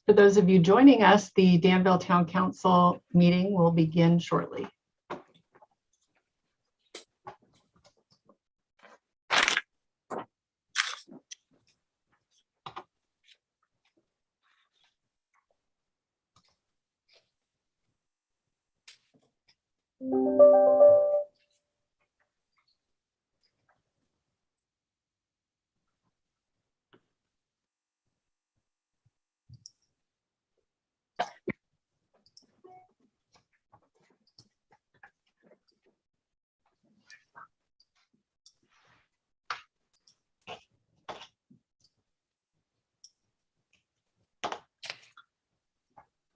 For those of you joining us, the Danville Town Council meeting will begin shortly.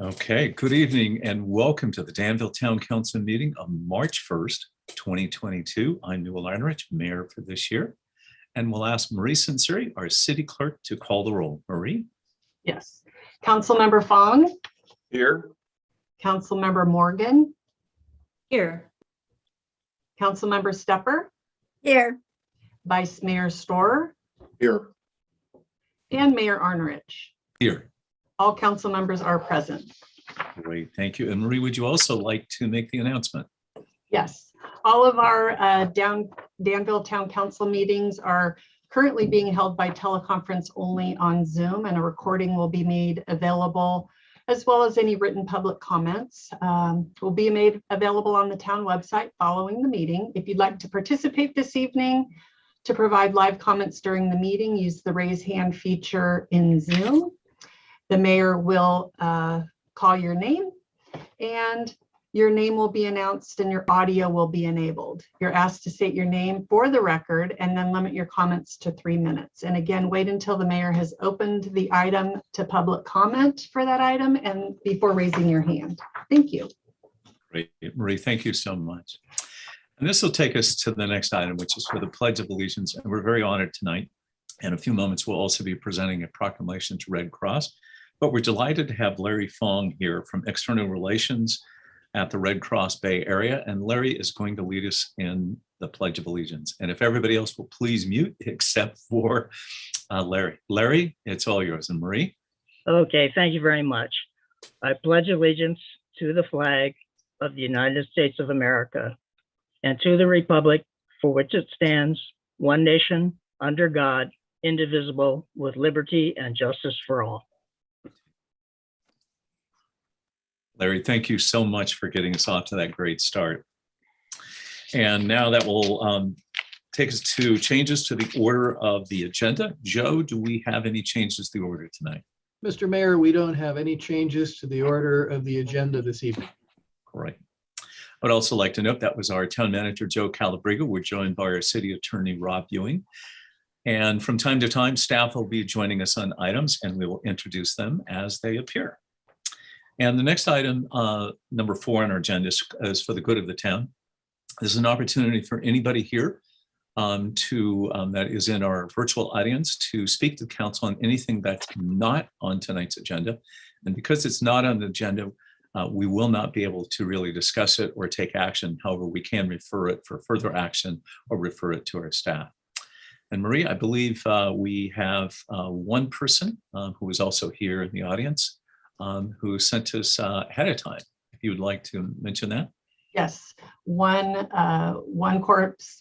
Okay, good evening and welcome to the Danville Town Council meeting on March 1st, 2022. I'm Newell Heinrich, mayor for this year, and we'll ask Marie Sinceri, our city clerk, to call the roll. Marie? Yes. Councilmember Fong? Here. Councilmember Morgan? Here. Councilmember Stepper? Here. Vice Mayor Storer? Here. And Mayor Arnerich. Here. All council members are present. Great, thank you. And Marie, would you also like to make the announcement? Yes, all of our Danville Town Council meetings are currently being held by teleconference only on Zoom, and a recording will be made available, as well as any written public comments will be made available on the town website following the meeting. If you'd like to participate this evening to provide live comments during the meeting, use the raise hand feature in Zoom. The mayor will call your name and your name will be announced and your audio will be enabled. You're asked to state your name for the record and then limit your comments to 3 minutes. And again, wait until the mayor has opened the item to public comment for that item and before raising your hand. Thank you. Great, Marie, thank you so much. And this will take us to the next item, which is for the Pledge of Allegiance. And we're very honored tonight. In a few moments, we'll also be presenting a proclamation to Red Cross. But we're delighted to have Larry Fong here from External Relations at the Red Cross Bay Area. And Larry is going to lead us in the Pledge of Allegiance. And if everybody else will please mute, except for Larry. Larry, it's all yours. And Marie? Okay, thank you very much. I pledge allegiance to the flag of the United States of America and to the republic for which it stands, one nation, under God, indivisible, with liberty and justice for all. Larry, thank you so much for getting us off to that great start. And now that will take us to changes to the order of the agenda. Joe, do we have any changes to the order tonight? Mr. Mayor, we don't have any changes to the order of the agenda this evening. Great. I'd also like to note that was our town manager, Joe Calabriga. We're joined by our city attorney, Rob Ewing. And from time to time, staff will be joining us on items and we will introduce them as they appear. And the next item, number 4 on our agenda is for the good of the town. This is an opportunity for anybody here that is in our virtual audience to speak to council on anything that's not on tonight's agenda. And because it's not on the agenda, we will not be able to really discuss it or take action. However, we can refer it for further action or refer it to our staff. And Marie, I believe we have one person who is also here in the audience who sent us ahead of time. If you would like to mention that. Yes, one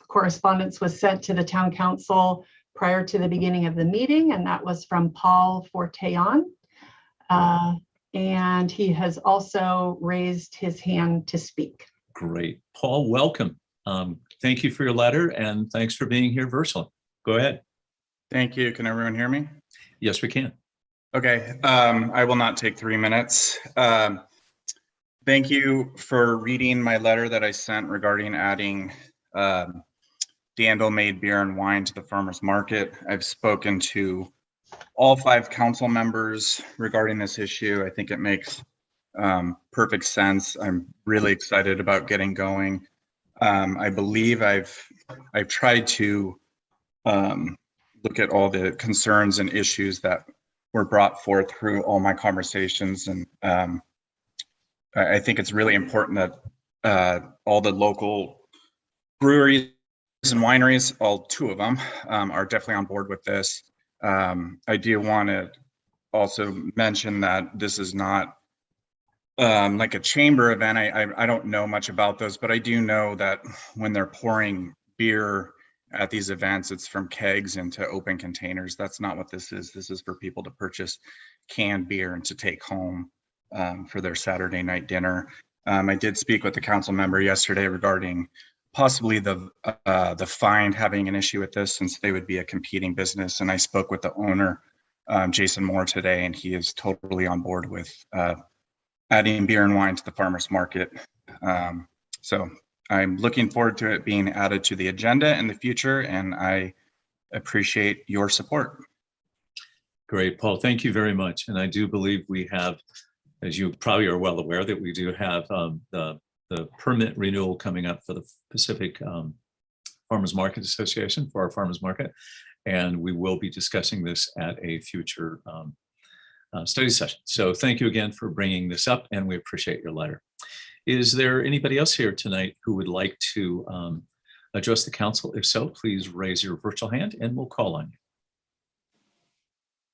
correspondence was sent to the town council prior to the beginning of the meeting, and that was from Paul Forteon. And he has also raised his hand to speak. Great. Paul, welcome. Thank you for your letter and thanks for being here virtually. Go ahead. Thank you. Can everyone hear me? Yes, we can. Okay. I will not take 3 minutes. Thank you for reading my letter that I sent regarding adding Danville made beer and wine to the farmers market. I've spoken to all 5 council members regarding this issue. I think it makes perfect sense. I'm really excited about getting going. I believe I've tried to look at all the concerns and issues that were brought forth through all my conversations. And I think it's really important that all the local breweries and wineries, all 2 of them, are definitely on board with this. I do want to also mention that this is not like a chamber event. I don't know much about those, but I do know that when they're pouring beer at these events, it's from kegs into open containers. That's not what this is. This is for people to purchase canned beer and to take home for their Saturday night dinner. I did speak with the council member yesterday regarding possibly the Find having an issue with this, since they would be a competing business. And I spoke with the owner, Jason Moore, today, and he is totally on board with adding beer and wine to the farmers market. So I'm looking forward to it being added to the agenda in the future, and I appreciate your support. Great, Paul. Thank you very much. And I do believe we have, as you probably are well aware, that we do have the permit renewal coming up for the Pacific Farmers Market Association for our farmers market. And we will be discussing this at a future study session. So thank you again for bringing this up, and we appreciate your letter. Is there anybody else here tonight who would like to address the council? If so, please raise your virtual hand and we'll call on you.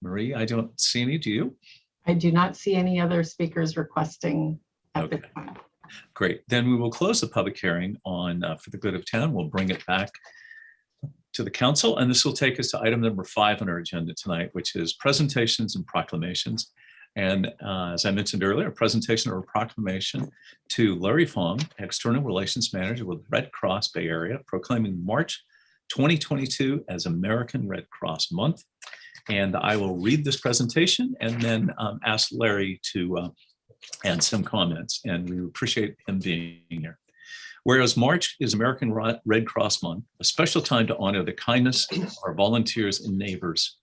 Marie, I don't see any. Do you? I do not see any other speakers requesting at Okay. this time. Great. Then we will close the public hearing on For the Good of Town. We'll bring it back to the council, and this will take us to item number 5 on our agenda tonight, which is presentations and proclamations. And as I mentioned earlier, a presentation or a proclamation to Larry Fong, External Relations Manager with Red Cross Bay Area, proclaiming March 2022 as American Red Cross Month. And I will read this presentation and then ask Larry to add some comments, and we appreciate him being here. Whereas March is American Red Cross Month, a special time to honor the kindness of our volunteers and neighbors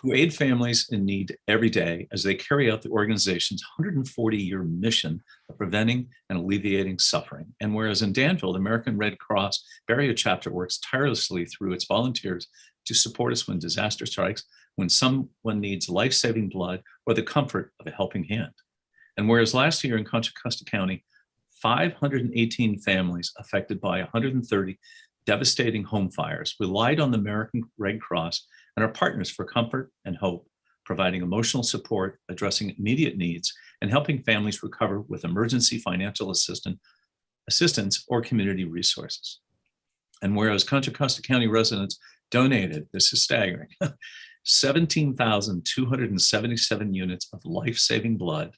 who aid families in need every day as they carry out the organization's 140-year mission of preventing and alleviating suffering. And whereas in Danville, the American Red Cross Bay Area chapter works tirelessly through its volunteers to support us when disaster strikes, when someone needs life-saving blood or the comfort of a helping hand. And whereas last year in Contra Costa County, 518 families affected by 130 devastating home fires relied on the American Red Cross and our partners for comfort and hope, providing emotional support, addressing immediate needs, and helping families recover with emergency financial assistance or community resources. And whereas Contra Costa County residents donated, this is staggering, 17,277 units of life-saving blood,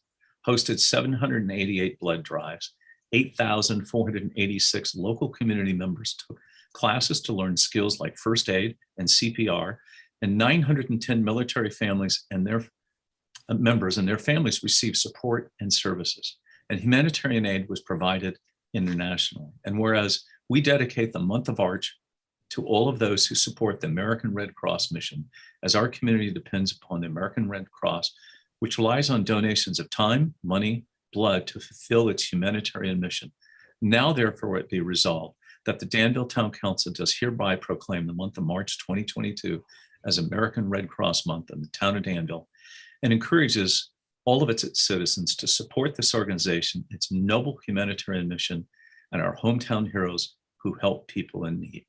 hosted 788 blood drives, 8,486 local community members took classes to learn skills like first aid and CPR, and 910 military families and their members and their families received support and services. And humanitarian aid was provided internationally. And whereas we dedicate the month of March to all of those who support the American Red Cross mission, as our community depends upon the American Red Cross, which relies on donations of time, money, blood to fulfill its humanitarian mission. Now, therefore, it be resolved that the Danville Town Council does hereby proclaim the month of March 2022 as American Red Cross Month in the town of Danville, and encourages all of its citizens to support this organization, its noble humanitarian mission, and our hometown heroes who help people in need.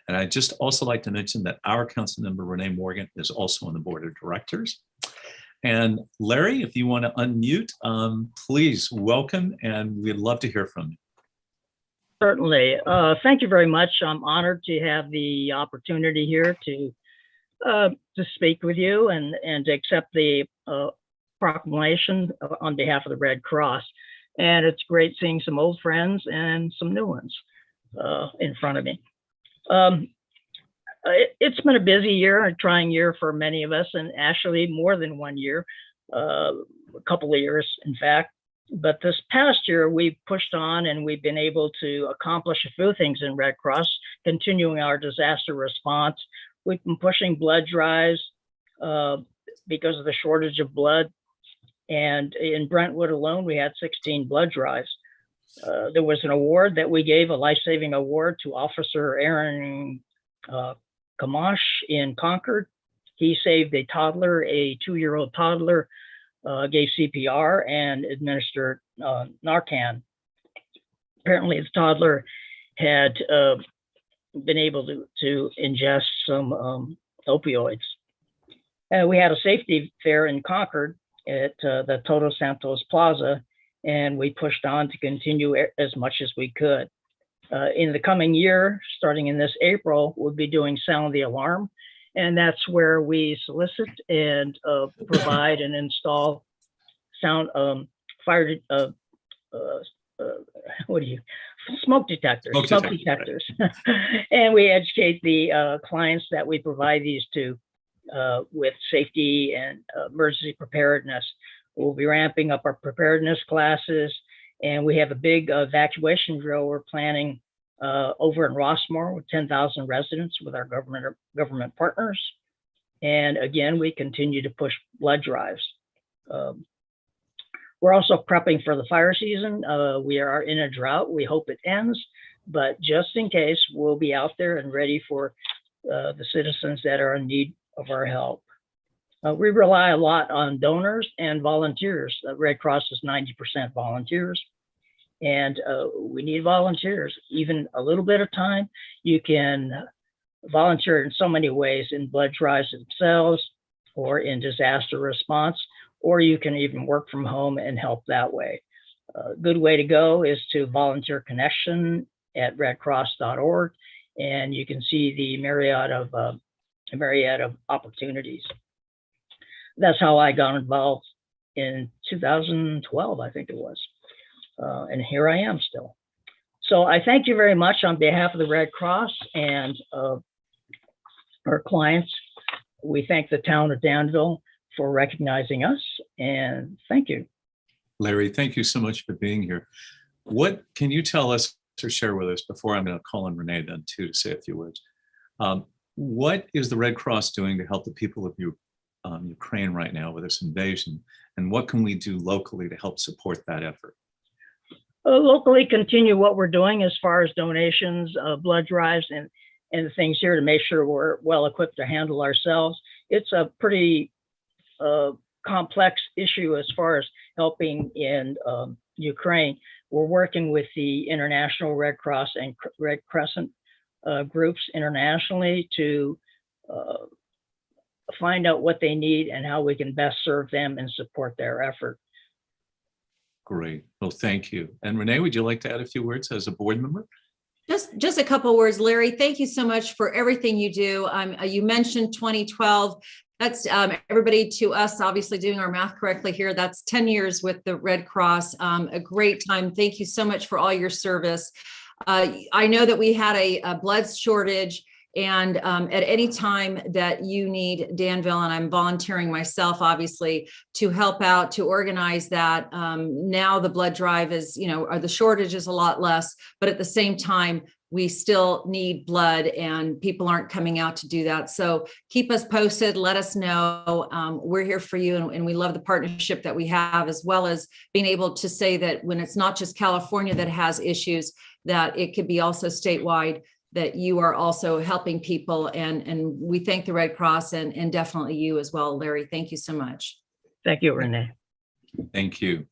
And I'd just also like to mention that our council member, Renee Morgan, is also on the board of directors. And Larry, if you want to unmute, please welcome, and we'd love to hear from you. Certainly. Thank you very much. I'm honored to have the opportunity here to speak with you and to accept the proclamation on behalf of the Red Cross. And it's great seeing some old friends and some new ones in front of me. It's been a busy year, a trying year for many of us, and actually more than 1 year, a couple of years, in fact. But this past year, we've pushed on and we've been able to accomplish a few things in Red Cross, continuing our disaster response. We've been pushing blood drives because of the shortage of blood. And in Brentwood alone, we had 16 blood drives. There was an award that we gave, a life-saving award, to Officer Aaron Kamash in Concord. He saved a toddler, a 2-year-old toddler, gave CPR and administered Narcan. Apparently, the toddler had been able to ingest some opioids. We had a safety fair in Concord at the Todos Santos Plaza, and we pushed on to continue as much as we could. In the coming year, starting in this April, we'll be doing Sound the Alarm, and that's where we solicit and provide and install sound fire smoke detectors, smoke detectors. And we educate the clients that we provide these to with safety and emergency preparedness. We'll be ramping up our preparedness classes, and we have a big evacuation drill we're planning over in Rossmore with 10,000 residents with our government partners. And again, we continue to push blood drives. We're also prepping for the fire season. We are in a drought. We hope it ends, but just in case, we'll be out there and ready for the citizens that are in need of our help. We rely a lot on donors and volunteers. Red Cross is 90% volunteers, and we need volunteers. Even a little bit of time, you can volunteer in so many ways, in blood drives themselves or in disaster response, or you can even work from home and help that way. A good way to go is to volunteer connection at redcross.org, and you can see the myriad of opportunities. That's how I got involved in 2012, I think it was. And here I am still. So I thank you very much on behalf of the Red Cross and our clients. We thank the town of Danville for recognizing us, and thank you. Larry, thank you so much for being here. What can you tell us or share with us before I'm going to call on Renee then too to say a few words? What is the Red Cross doing to help the people of Ukraine right now with this invasion? And what can we do locally to help support that effort? Locally, continue what we're doing as far as donations, blood drives, and things here to make sure we're well equipped to handle ourselves. It's a pretty complex issue as far as helping in Ukraine. We're working with the International Red Cross and Red Crescent groups internationally to find out what they need and how we can best serve them and support their effort. Great. Well, thank you. And Renee, would you like to add a few words as a board member? Just a couple words, Larry. Thank you so much for everything you do. You mentioned 2012. That's everybody to us, obviously doing our math correctly here. That's 10 years with the Red Cross. A great time. Thank you so much for all your service. I know that we had a blood shortage, and at any time that you need Danville, and I'm volunteering myself, obviously, to help out, to organize that. Now the blood drive is, the shortage is a lot less, but at the same time, we still need blood and people aren't coming out to do that. So keep us posted, let us know. We're here for you, and we love the partnership that we have, as well as being able to say that when it's not just California that has issues, that it could be also statewide, that you are also helping people. And we thank the Red Cross and definitely you as well, Larry. Thank you so much. Thank you, Renee. Thank you.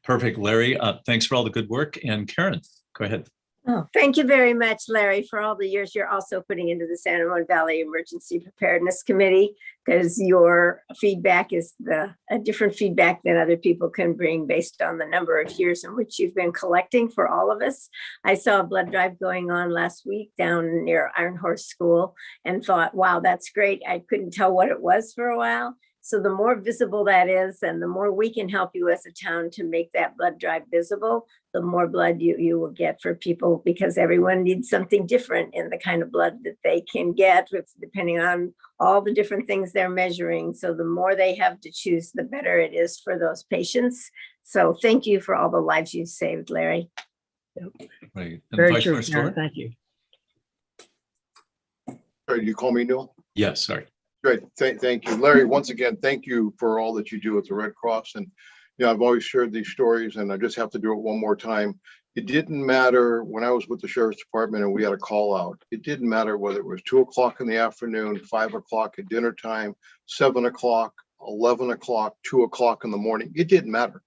Perfect, Larry. Thanks for all the good work. And Karen, go ahead. Oh, thank you very much, Larry, for all the years you're also putting into the San Ramon Valley Emergency Preparedness Committee, because your feedback is a different feedback than other people can bring based on the number of years in which you've been collecting for all of us. I saw a blood drive going on last week down near Iron Horse School and thought, wow, that's great. I couldn't tell what it was for a while. So the more visible that is, and the more we can help you as a town to make that blood drive visible, the more blood you will get for people, because everyone needs something different in the kind of blood that they can get, depending on all the different things they're measuring. So the more they have to choose, the better it is for those patients. So thank you for all the lives you've saved, Larry. Right. And Very Vice true, Mayor Storer? Thank you. Sorry, you call me Newell? Yes, sorry. Great, thank you. Larry, once again, thank you for all that you do with the Red Cross. And, I've always shared these stories, and I just have to do it one more time. It didn't matter when I was with the Sheriff's Department and we had a call out. It didn't matter whether it was 2 o'clock in the afternoon, 5 o'clock at dinner time, 7 o'clock, 11 o'clock, 2 o'clock in the morning. It didn't matter.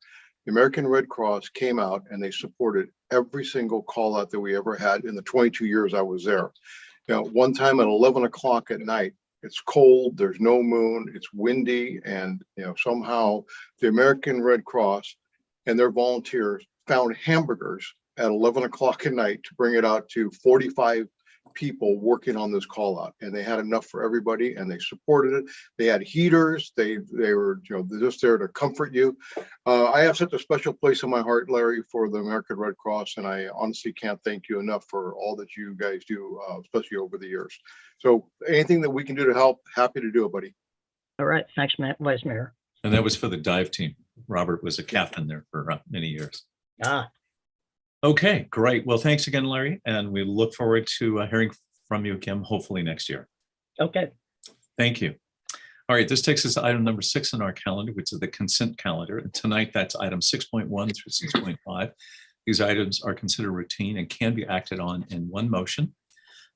The American Red Cross came out and they supported every single call out that we ever had in the 22 years I was there. One time at 11 o'clock at night, It's cold, there's no moon, it's windy, and somehow the American Red Cross and their volunteers found hamburgers at 11 o'clock at night to bring it out to 45 people working on this call out, and they had enough for everybody, and they supported it. They had heaters. They were just there to comfort you. I have such a special place in my heart, Larry, for the American Red Cross, and I honestly can't thank you enough for all that you guys do, especially over the years. So anything that we can do to help, happy to do it, buddy. All right. Thanks, Vice Mayor. And that was for the dive team. Robert was a captain there for many years. Ah, Okay, great. Well, thanks again, Larry. And we look forward to hearing from you again, hopefully next year. okay. Thank you. All right, this takes us to item number 6 on our calendar, which is the consent calendar. And tonight, that's item 6.1 through 6.5. These items are considered routine and can be acted on in one motion.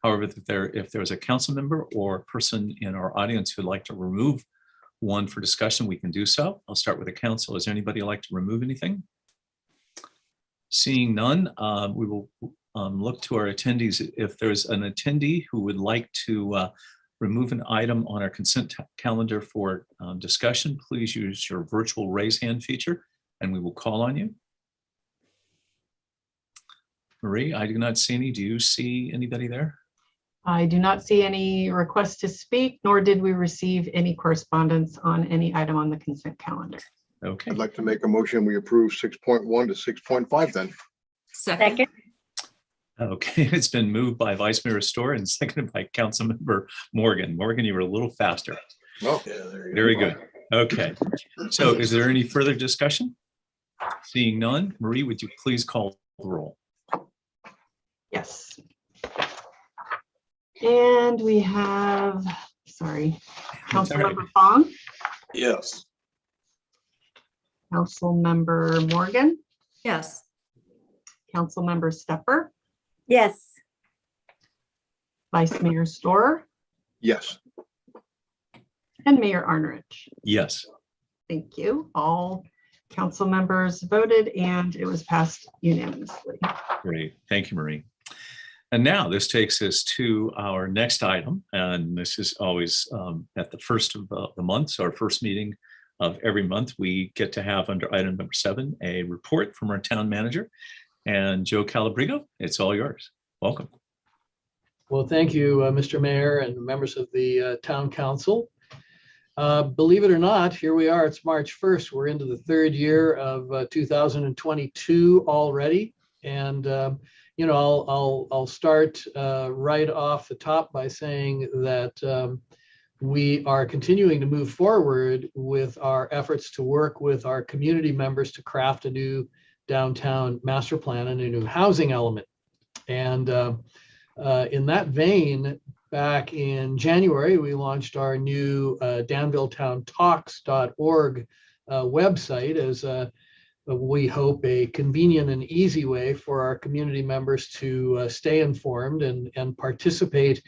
However, if there's a council member or person in our audience who'd like to remove one for discussion, we can do so. I'll start with the council. Is there anybody who'd like to remove anything? Seeing none, we will look to our attendees. If there's an attendee who would like to remove an item on our consent calendar for discussion, please use your virtual raise hand feature and we will call on you. Marie, I do not see any. Do you see anybody there? I do not see any requests to speak, nor did we receive any correspondence on any item on the consent calendar. Okay. I'd like to make a motion. We approve 6.1 to 6.5 then. Second. Okay, it's been moved by Vice Mayor Storr and seconded by Councilmember Morgan. Morgan, you were a little faster. Oh, Very good. Okay. So is there any further discussion? Seeing none, Marie, would you please call the roll? Yes. And we have, sorry, Councilmember Fong, yes. Councilmember Morgan, Yes. Councilmember Stepper, Yes. Vice Mayor Storr, Yes. and Mayor Arnerich. Yes. Thank you. All council members voted and it was passed unanimously. Great. Thank you, Marie. And now this takes us to our next item. And this is always at the first of the month, so our first meeting of every month, we get to have under item number 7, a report from our town manager. And Joe Calabrigo, it's all yours. Welcome. Well, thank you, Mr. Mayor and members of the Town Council. Believe it or not, here we are. It's March 1st. We're into the 3rd year of 2022 already. And I'll start right off the top by saying that we are continuing to move forward with our efforts to work with our community members to craft a new downtown master plan and a new housing element. And in that vein, back in January, we launched our new DanvilleTownTalks.org website as we hope a convenient and easy way for our community members to stay informed and participate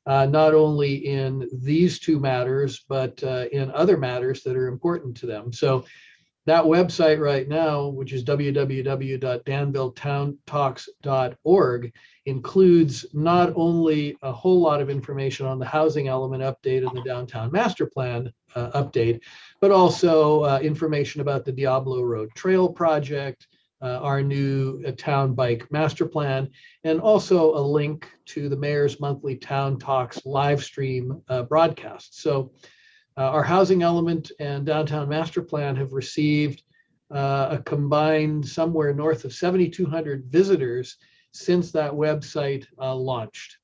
not only in these 2 matters, but in other matters that are important to them. So that website right now, which is www.danvilletowntalks.org, includes not only a whole lot of information on the housing element update and the downtown master plan update, but also information about the Diablo Road Trail project, our new town bike master plan, and also a link to the mayor's monthly Town Talks live stream broadcast. So our housing element and downtown master plan have received a combined somewhere north of 7,200 visitors since that website launched.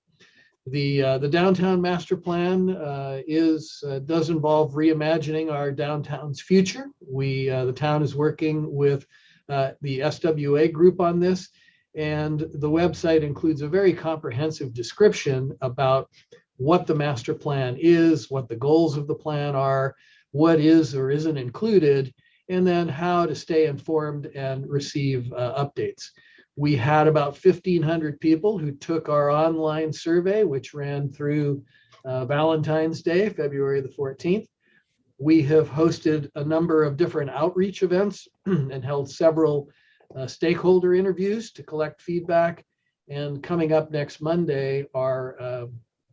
The downtown master plan does involve reimagining our downtown's future. The town is working with the SWA group on this, and the website includes a very comprehensive description about what the master plan is, what the goals of the plan are, what is or isn't included, and then how to stay informed and receive updates. We had about 1,500 people who took our online survey, which ran through Valentine's Day, February the 14th. We have hosted a number of different outreach events and held several stakeholder interviews to collect feedback. And coming up next Monday are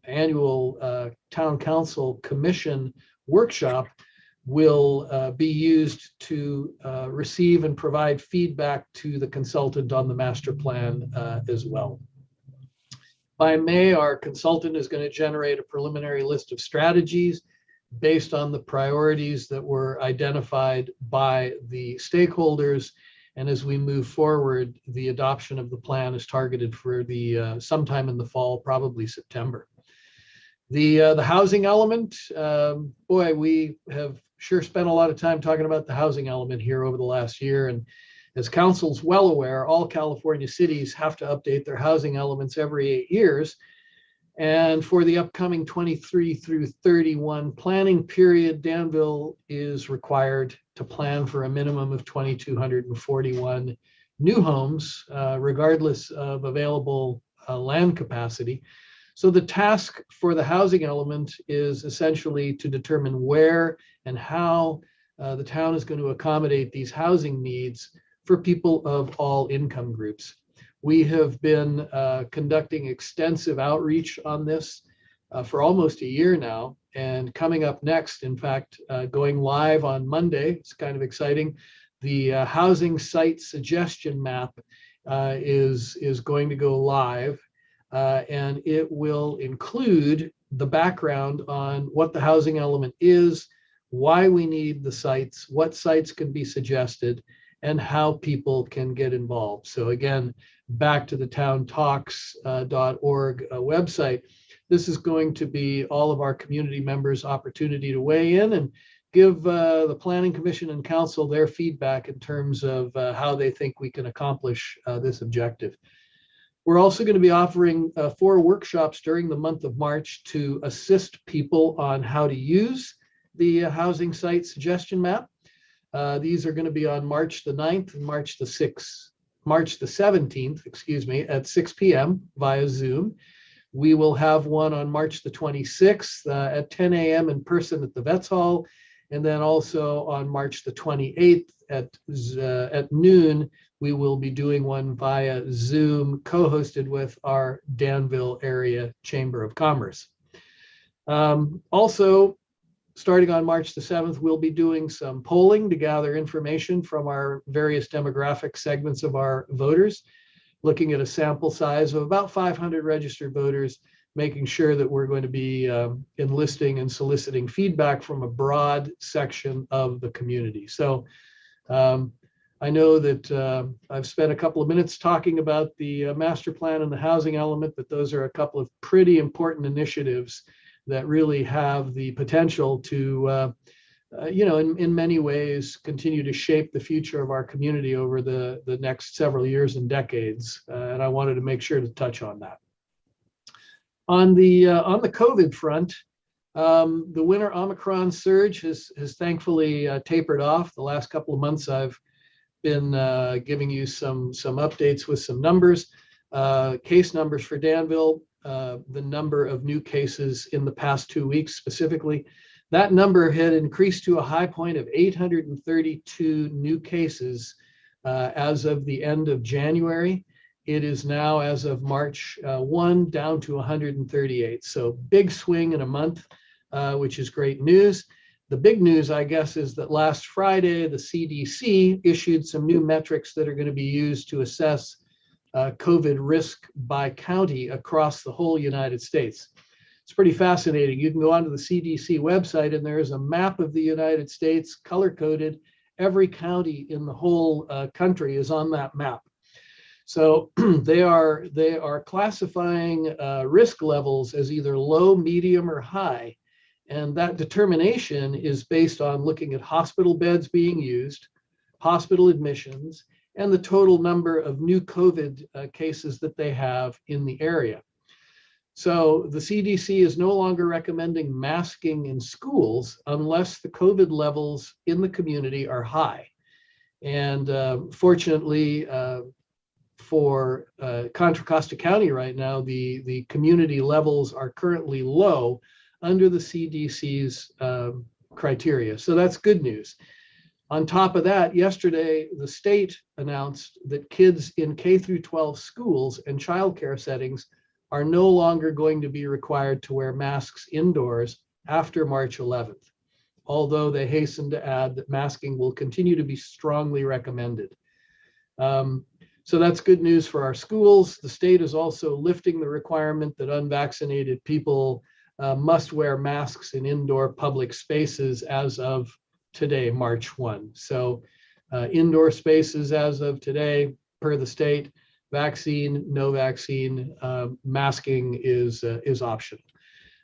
annual town council commission workshop will be used to receive and provide feedback to the consultant on the master plan as well. By May, our consultant is going to generate a preliminary list of strategies based on the priorities that were identified by the stakeholders. And as we move forward, the adoption of the plan is targeted for the sometime in the fall, probably September. The housing element, boy, we have sure spent a lot of time talking about the housing element here over the last year. And as council's well aware, all California cities have to update their housing elements every 8 years. And for the upcoming 23 through 31 planning period, Danville is required to plan for a minimum of 2,241 new homes, regardless of available land capacity. So the task for the housing element is essentially to determine where and how the town is going to accommodate these housing needs for people of all income groups. We have been conducting extensive outreach on this for almost a year now. And coming up next, in fact, going live on Monday, it's kind of exciting. The housing site suggestion map is going to go live. And it will include the background on what the housing element is, why we need the sites, what sites can be suggested, and how people can get involved. So again, back to the towntalks.org website, this is going to be all of our community members' opportunity to weigh in and give the Planning Commission and Council their feedback in terms of how they think we can accomplish this objective. We're also going to be offering 4 workshops during the month of March to assist people on how to use the housing site suggestion map. These are going to be on March the 9th and March the 17th, excuse me, at 6 p.m. via Zoom. We will have one on March the 26th at 10 a.m. in person at the Vets Hall, and then also on March the 28th at noon, we will be doing one via Zoom, co-hosted with our Danville Area Chamber of Commerce. Also, starting on March the 7th, we'll be doing some polling to gather information from our various demographic segments of our voters, looking at a sample size of about 500 registered voters, making sure that we're going to be enlisting and soliciting feedback from a broad section of the community. So I know that I've spent a couple of minutes talking about the master plan and the housing element, but those are a couple of pretty important initiatives that really have the potential to, in many ways, continue to shape the future of our community over the next several years and decades. And I wanted to make sure to touch on that. On the COVID front, the winter Omicron surge has thankfully tapered off. The last couple of months, I've been giving you some updates with some numbers, case numbers for Danville, the number of new cases in the past 2 weeks specifically. That number had increased to a high point of 832 new cases as of the end of January. It is now, as of March 1, down to 138. So big swing in a month, which is great news. The big news, I guess, is that last Friday, the CDC issued some new metrics that are going to be used to assess COVID risk by county across the whole United States. It's pretty fascinating. You can go onto the CDC website and there is a map of the United States, color-coded. Every county in the whole country is on that map. So they are classifying risk levels as either low, medium, or high. And that determination is based on looking at hospital beds being used, hospital admissions, and the total number of new COVID cases that they have in the area. So the CDC is no longer recommending masking in schools unless the COVID levels in the community are high. And fortunately, for Contra Costa County right now, the community levels are currently low under the CDC's criteria. So that's good news. On top of that, yesterday, the state announced that kids in K through 12 schools and childcare settings are no longer going to be required to wear masks indoors after March 11th, although they hasten to add that masking will continue to be strongly recommended. So that's good news for our schools. The state is also lifting the requirement that unvaccinated people must wear masks in indoor public spaces as of today, March 1. So indoor spaces as of today, per the state, vaccine, no vaccine, masking is optional.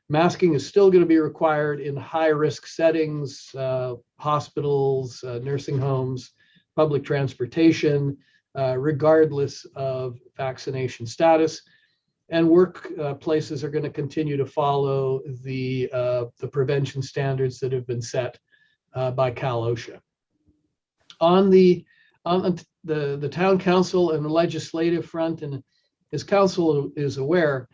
Masking is still going to be required in high-risk settings, hospitals, nursing homes, public transportation, regardless of vaccination status. And workplaces are going to continue to follow the prevention standards that have been set by Cal OSHA. On the town council and the legislative front, and as council is aware,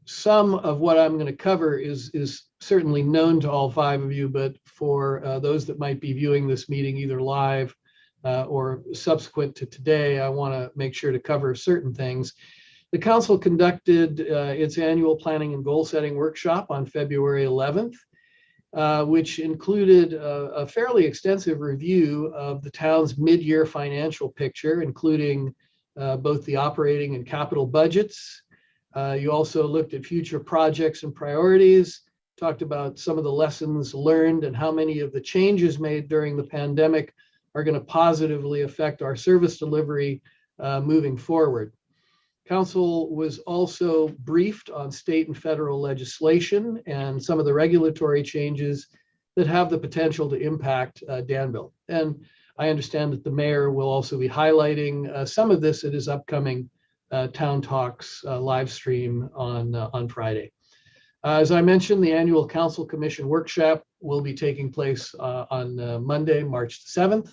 some of what I'm going to cover is certainly known to all five of you, but for those that might be viewing this meeting either live or subsequent to today, I want to make sure to cover certain things. The council conducted its annual planning and goal setting workshop on February 11th, which included a fairly extensive review of the town's mid-year financial picture, including both the operating and capital budgets. You also looked at future projects and priorities, talked about some of the lessons learned and how many of the changes made during the pandemic are going to positively affect our service delivery moving forward. Council was also briefed on state and federal legislation and some of the regulatory changes that have the potential to impact Danville. And I understand that the mayor will also be highlighting some of this at his upcoming Town Talks live stream on Friday. As I mentioned, the annual Council Commission workshop will be taking place on Monday, March 7th.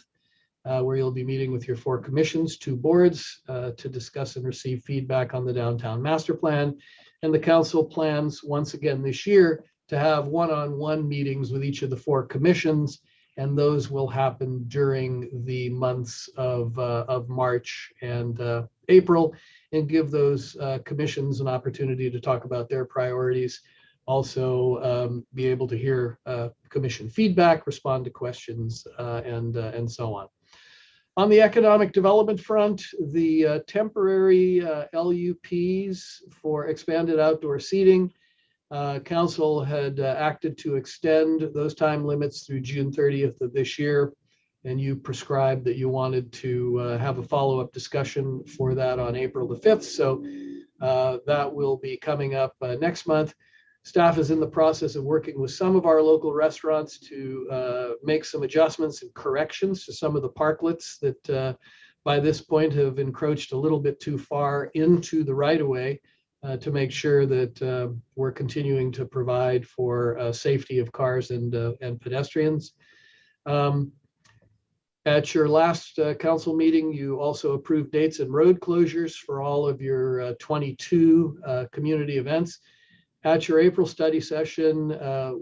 Where you'll be meeting with your four commissions, two boards to discuss and receive feedback on the downtown master plan. And the council plans once again this year to have one-on-one meetings with each of the four commissions, and those will happen during the months of March and April, and give those commissions an opportunity to talk about their priorities. Also be able to hear commission feedback, respond to questions, and so on. On the economic development front, the temporary LUPs for expanded outdoor seating, council had acted to extend those time limits through June 30th of this year, and you prescribed that you wanted to have a follow-up discussion for that on April the 5th. So that will be coming up next month. Staff is in the process of working with some of our local restaurants to make some adjustments and corrections to some of the parklets that by this point have encroached a little bit too far into the right-of-way to make sure that we're continuing to provide for safety of cars and pedestrians. At your last council meeting, you also approved dates and road closures for all of your 22 community events. At your April study session,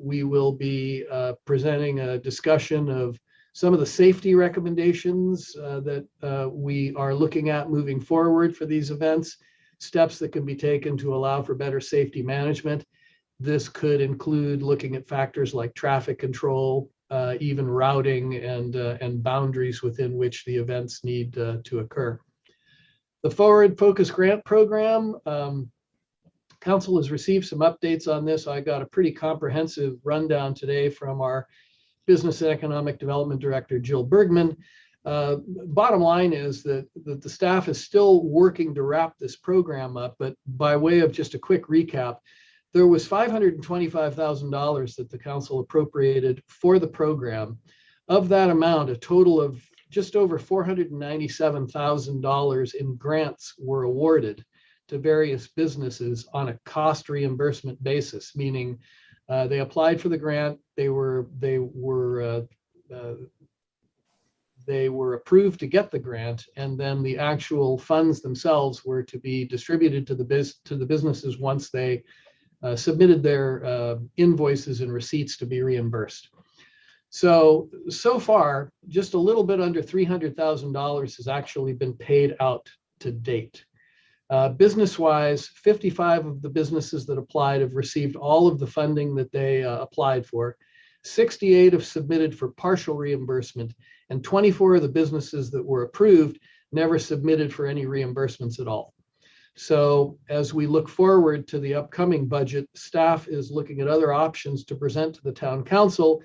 we will be presenting a discussion of some of the safety recommendations that we are looking at moving forward for these events, steps that can be taken to allow for better safety management. This could include looking at factors like traffic control, even routing and boundaries within which the events need to occur. The Forward Focus Grant Program, Council has received some updates on this. I got a pretty comprehensive rundown today from our Business and Economic Development Director, Jill Bergman. Bottom line is that the staff is still working to wrap this program up, but by way of just a quick recap, there was $525,000 that the council appropriated for the program. Of that amount, a total of just over $497,000 in grants were awarded to various businesses on a cost reimbursement basis, meaning they applied for the grant, they were approved to get the grant, and then the actual funds themselves were to be distributed to the businesses once they submitted their invoices and receipts to be reimbursed. So far, just a little bit under $300,000 has actually been paid out to date. Business-wise, 55 of the businesses that applied have received all of the funding that they applied for. 68 have submitted for partial reimbursement, and 24 of the businesses that were approved never submitted for any reimbursements at all. So as we look forward to the upcoming budget, staff is looking at other options to present to the town council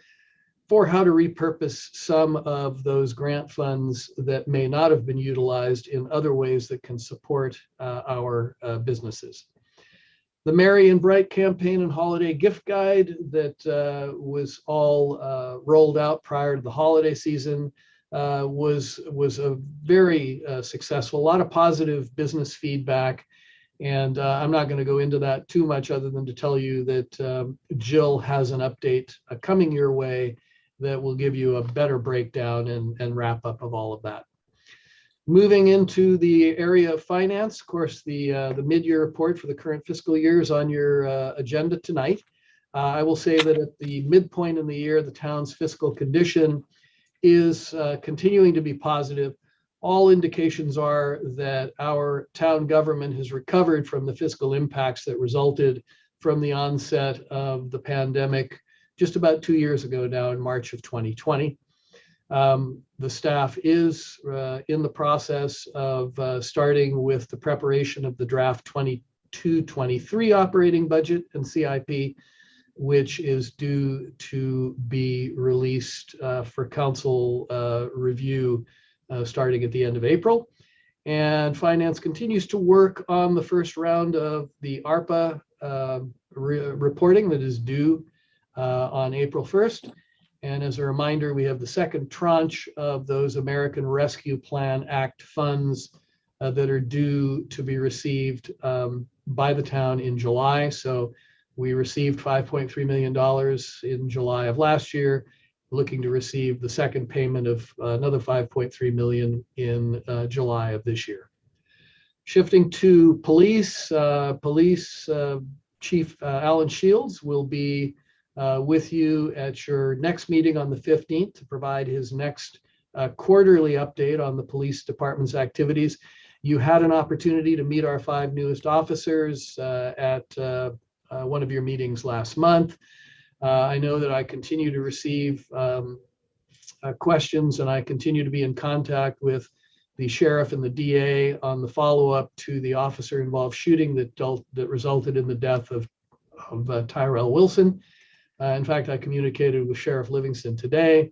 for how to repurpose some of those grant funds that may not have been utilized in other ways that can support our businesses. The Merry and Bright campaign and holiday gift guide that was all rolled out prior to the holiday season was a very successful, a lot of positive business feedback. And I'm not going to go into that too much other than to tell you that Jill has an update coming your way that will give you a better breakdown and wrap up of all of that. Moving into the area of finance, of course, the mid-year report for the current fiscal year is on your agenda tonight. I will say that at the midpoint in the year, the town's fiscal condition is continuing to be positive. All indications are that our town government has recovered from the fiscal impacts that resulted from the onset of the pandemic just about 2 years ago now in March of 2020. The staff is in the process of starting with the preparation of the draft 22-23 operating budget and CIP, which is due to be released for council review starting at the end of April. And finance continues to work on the first round of the ARPA reporting that is due on April 1st. And as a reminder, we have the second tranche of those American Rescue Plan Act funds that are due to be received by the town in July. So we received $5.3 million in July of last year, looking to receive the second payment of another $5.3 million in July of this year. Shifting to police, Chief Alan Shields will be with you at your next meeting on the 15th to provide his next quarterly update on the police department's activities. You had an opportunity to meet our 5 newest officers at one of your meetings last month. I know that I continue to receive questions, and I continue to be in contact with the sheriff and the DA on the follow-up to the officer-involved shooting that resulted in the death of Tyrell Wilson. In fact, I communicated with Sheriff Livingston today.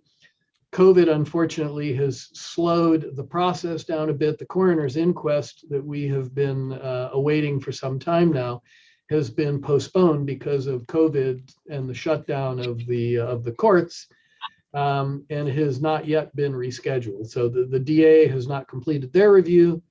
COVID, unfortunately, has slowed the process down a bit. The coroner's inquest that we have been awaiting for some time now has been postponed because of COVID and the shutdown of the courts, and has not yet been rescheduled. So the DA has not completed their review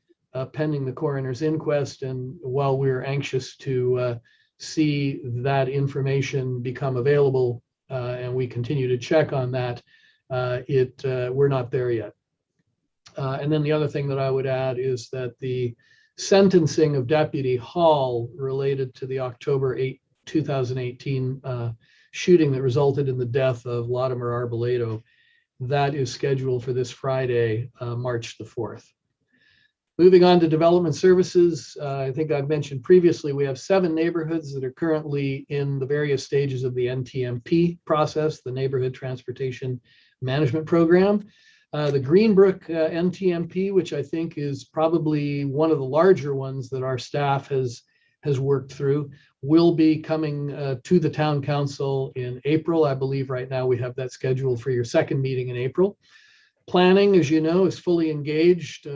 pending the coroner's inquest. And while we're anxious to see that information become available, and we continue to check on that, we're not there yet. And then the other thing that I would add is that the sentencing of Deputy Hall related to the October 8, 2018 shooting that resulted in the death of Latimer Arboledo, that is scheduled for this Friday, March the 4th. Moving on to development services, I think I've mentioned previously, we have 7 neighborhoods that are currently in the various stages of the NTMP process, the Neighborhood Transportation Management Program. The Greenbrook NTMP, which I think is probably one of the larger ones that our staff has worked through, will be coming to the town council in April. I believe right now we have that scheduled for your second meeting in April. Planning, as you know, is fully engaged,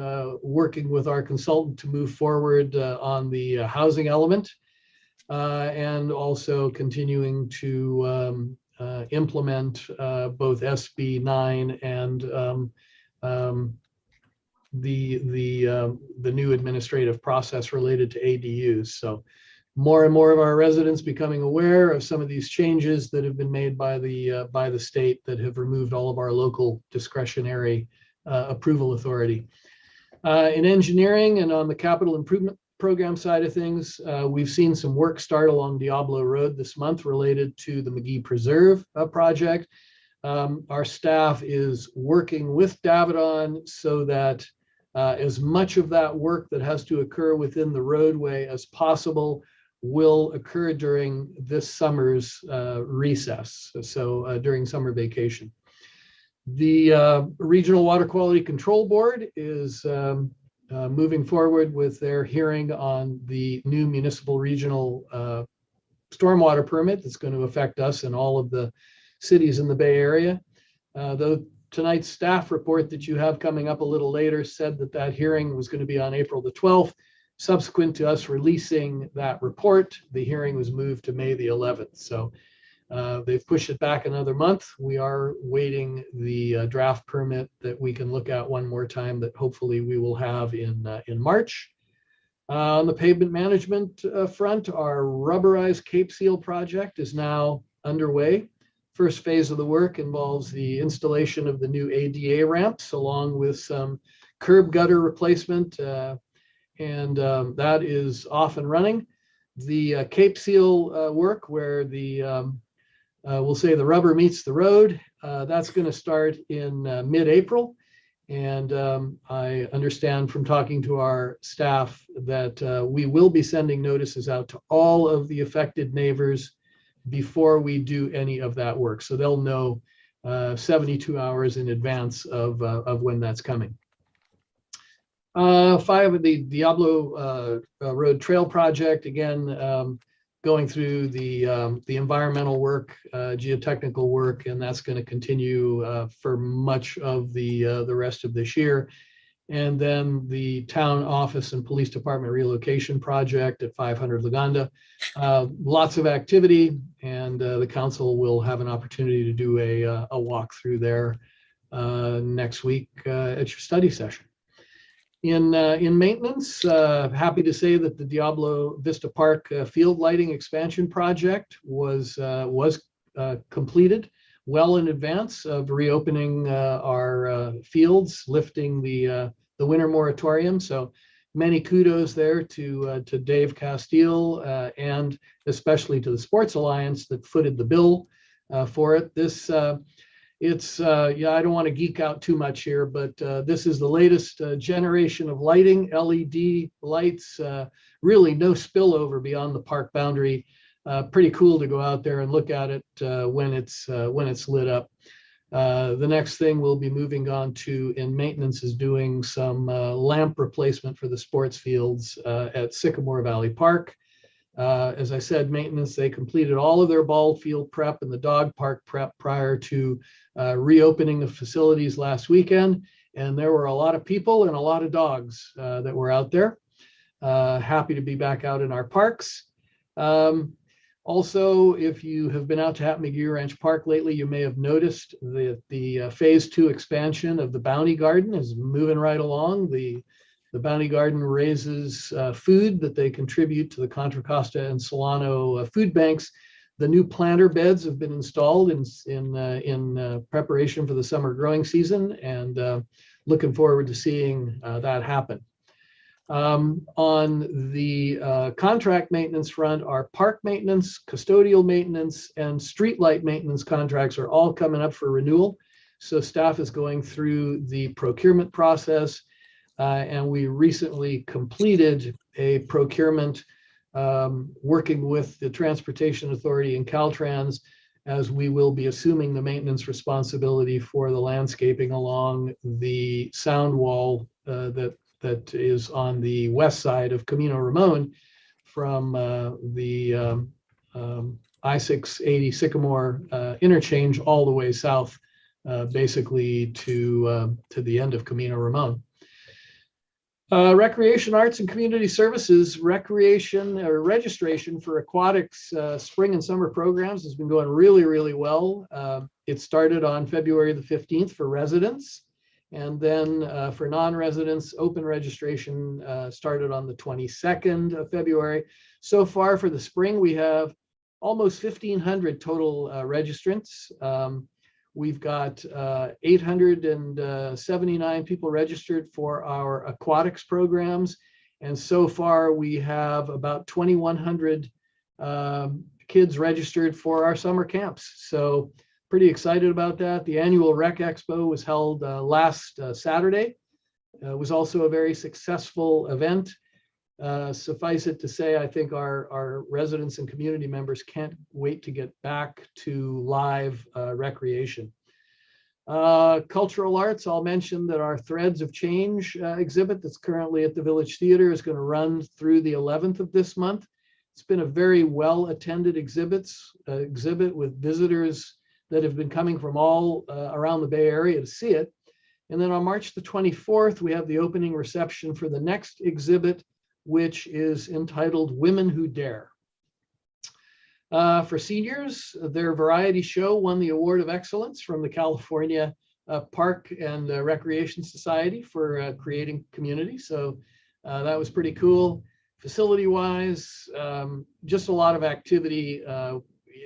working with our consultant to move forward on the housing element, and also continuing to implement both SB 9 and the new administrative process related to ADUs. So more and more of our residents becoming aware of some of these changes that have been made by the state that have removed all of our local discretionary approval authority. In engineering and on the capital improvement program side of things, we've seen some work start along Diablo Road this month related to the McGee Preserve project. Our staff is working with Davidon so that As much of that work that has to occur within the roadway as possible will occur during this summer's recess, so during summer vacation. The Regional Water Quality Control Board is moving forward with their hearing on the new municipal regional stormwater permit that's going to affect us and all of the cities in the Bay Area. Though tonight's staff report that you have coming up a little later said that that hearing was going to be on April the 12th. Subsequent to us releasing that report, the hearing was moved to May the 11th. So they've pushed it back another month. We are waiting the draft permit that we can look at one more time that hopefully we will have in March. On the pavement management front, our rubberized Cape Seal project is now underway. First phase of the work involves the installation of the new ADA ramps along with some curb gutter replacement, and that is off and running. The Cape Seal work, where the we'll say the rubber meets the road, that's going to start in mid-April. And I understand from talking to our staff that we will be sending notices out to all of the affected neighbors before we do any of that work. So they'll know 72 hours in advance of when that's coming. 5 of the Diablo Road Trail project, again, going through the environmental work, geotechnical work, and that's going to continue for much of the rest of this year. And then the town office and police department relocation project at 500 Laganda. Lots of activity, and the council will have an opportunity to do a walkthrough there next week at your study session. In maintenance, happy to say that the Diablo Vista Park field lighting expansion project was completed well in advance of reopening our fields, lifting the winter moratorium. So many kudos there to Dave Castile and especially to the Sports Alliance that footed the bill for it. This yeah, I don't want to geek out too much here, but this is the latest generation of lighting, LED lights, really no spillover beyond the park boundary. Pretty cool to go out there and look at it when it's lit up. The next thing we'll be moving on to in maintenance is doing some lamp replacement for the sports fields at Sycamore Valley Park. As I said, maintenance, they completed all of their ball field prep and the dog park prep prior to reopening the facilities last weekend. And there were a lot of people and a lot of dogs that were out there. Happy to be back out in our parks. Also, if you have been out to Hat McGee Ranch Park lately, you may have noticed that the phase 2 expansion of the Bounty Garden is moving right along. The Bounty Garden raises food that they contribute to the Contra Costa and Solano food banks. The new planter beds have been installed in preparation for the summer growing season, and looking forward to seeing that happen. On the contract maintenance front, our park maintenance, custodial maintenance, and streetlight maintenance contracts are all coming up for renewal. So staff is going through the procurement process. And we recently completed a procurement working with the Transportation Authority and Caltrans, as we will be assuming the maintenance responsibility for the landscaping along the sound wall that is on the west side of Camino Ramon from the I-680 Sycamore interchange all the way south, basically to the end of Camino Ramon. Recreation, arts, and community services, recreation or registration for aquatics spring and summer programs has been going really, really well. It started on February the 15th for residents. And then for non-residents, open registration started on the 22nd of February. So far for the spring, we have almost 1,500 total registrants. We've got 879 people registered for our aquatics programs. And so far we have about 2,100 kids registered for our summer camps. So pretty excited about that. The annual Rec Expo was held last Saturday. was also a very successful event. Suffice it to say, I think our residents and community members can't wait to get back to live recreation. Cultural arts, I'll mention that our Threads of Change exhibit that's currently at the Village Theater is going to run through the 11th of this month. It's been a very well-attended exhibit with visitors that have been coming from all around the Bay Area to see it. And then on March the 24th, we have the opening reception for the next exhibit, which is entitled Women Who Dare. For seniors, their variety show won the Award of Excellence from the California Park and Recreation Society for creating community. So that was pretty cool. Facility-wise, just a lot of activity.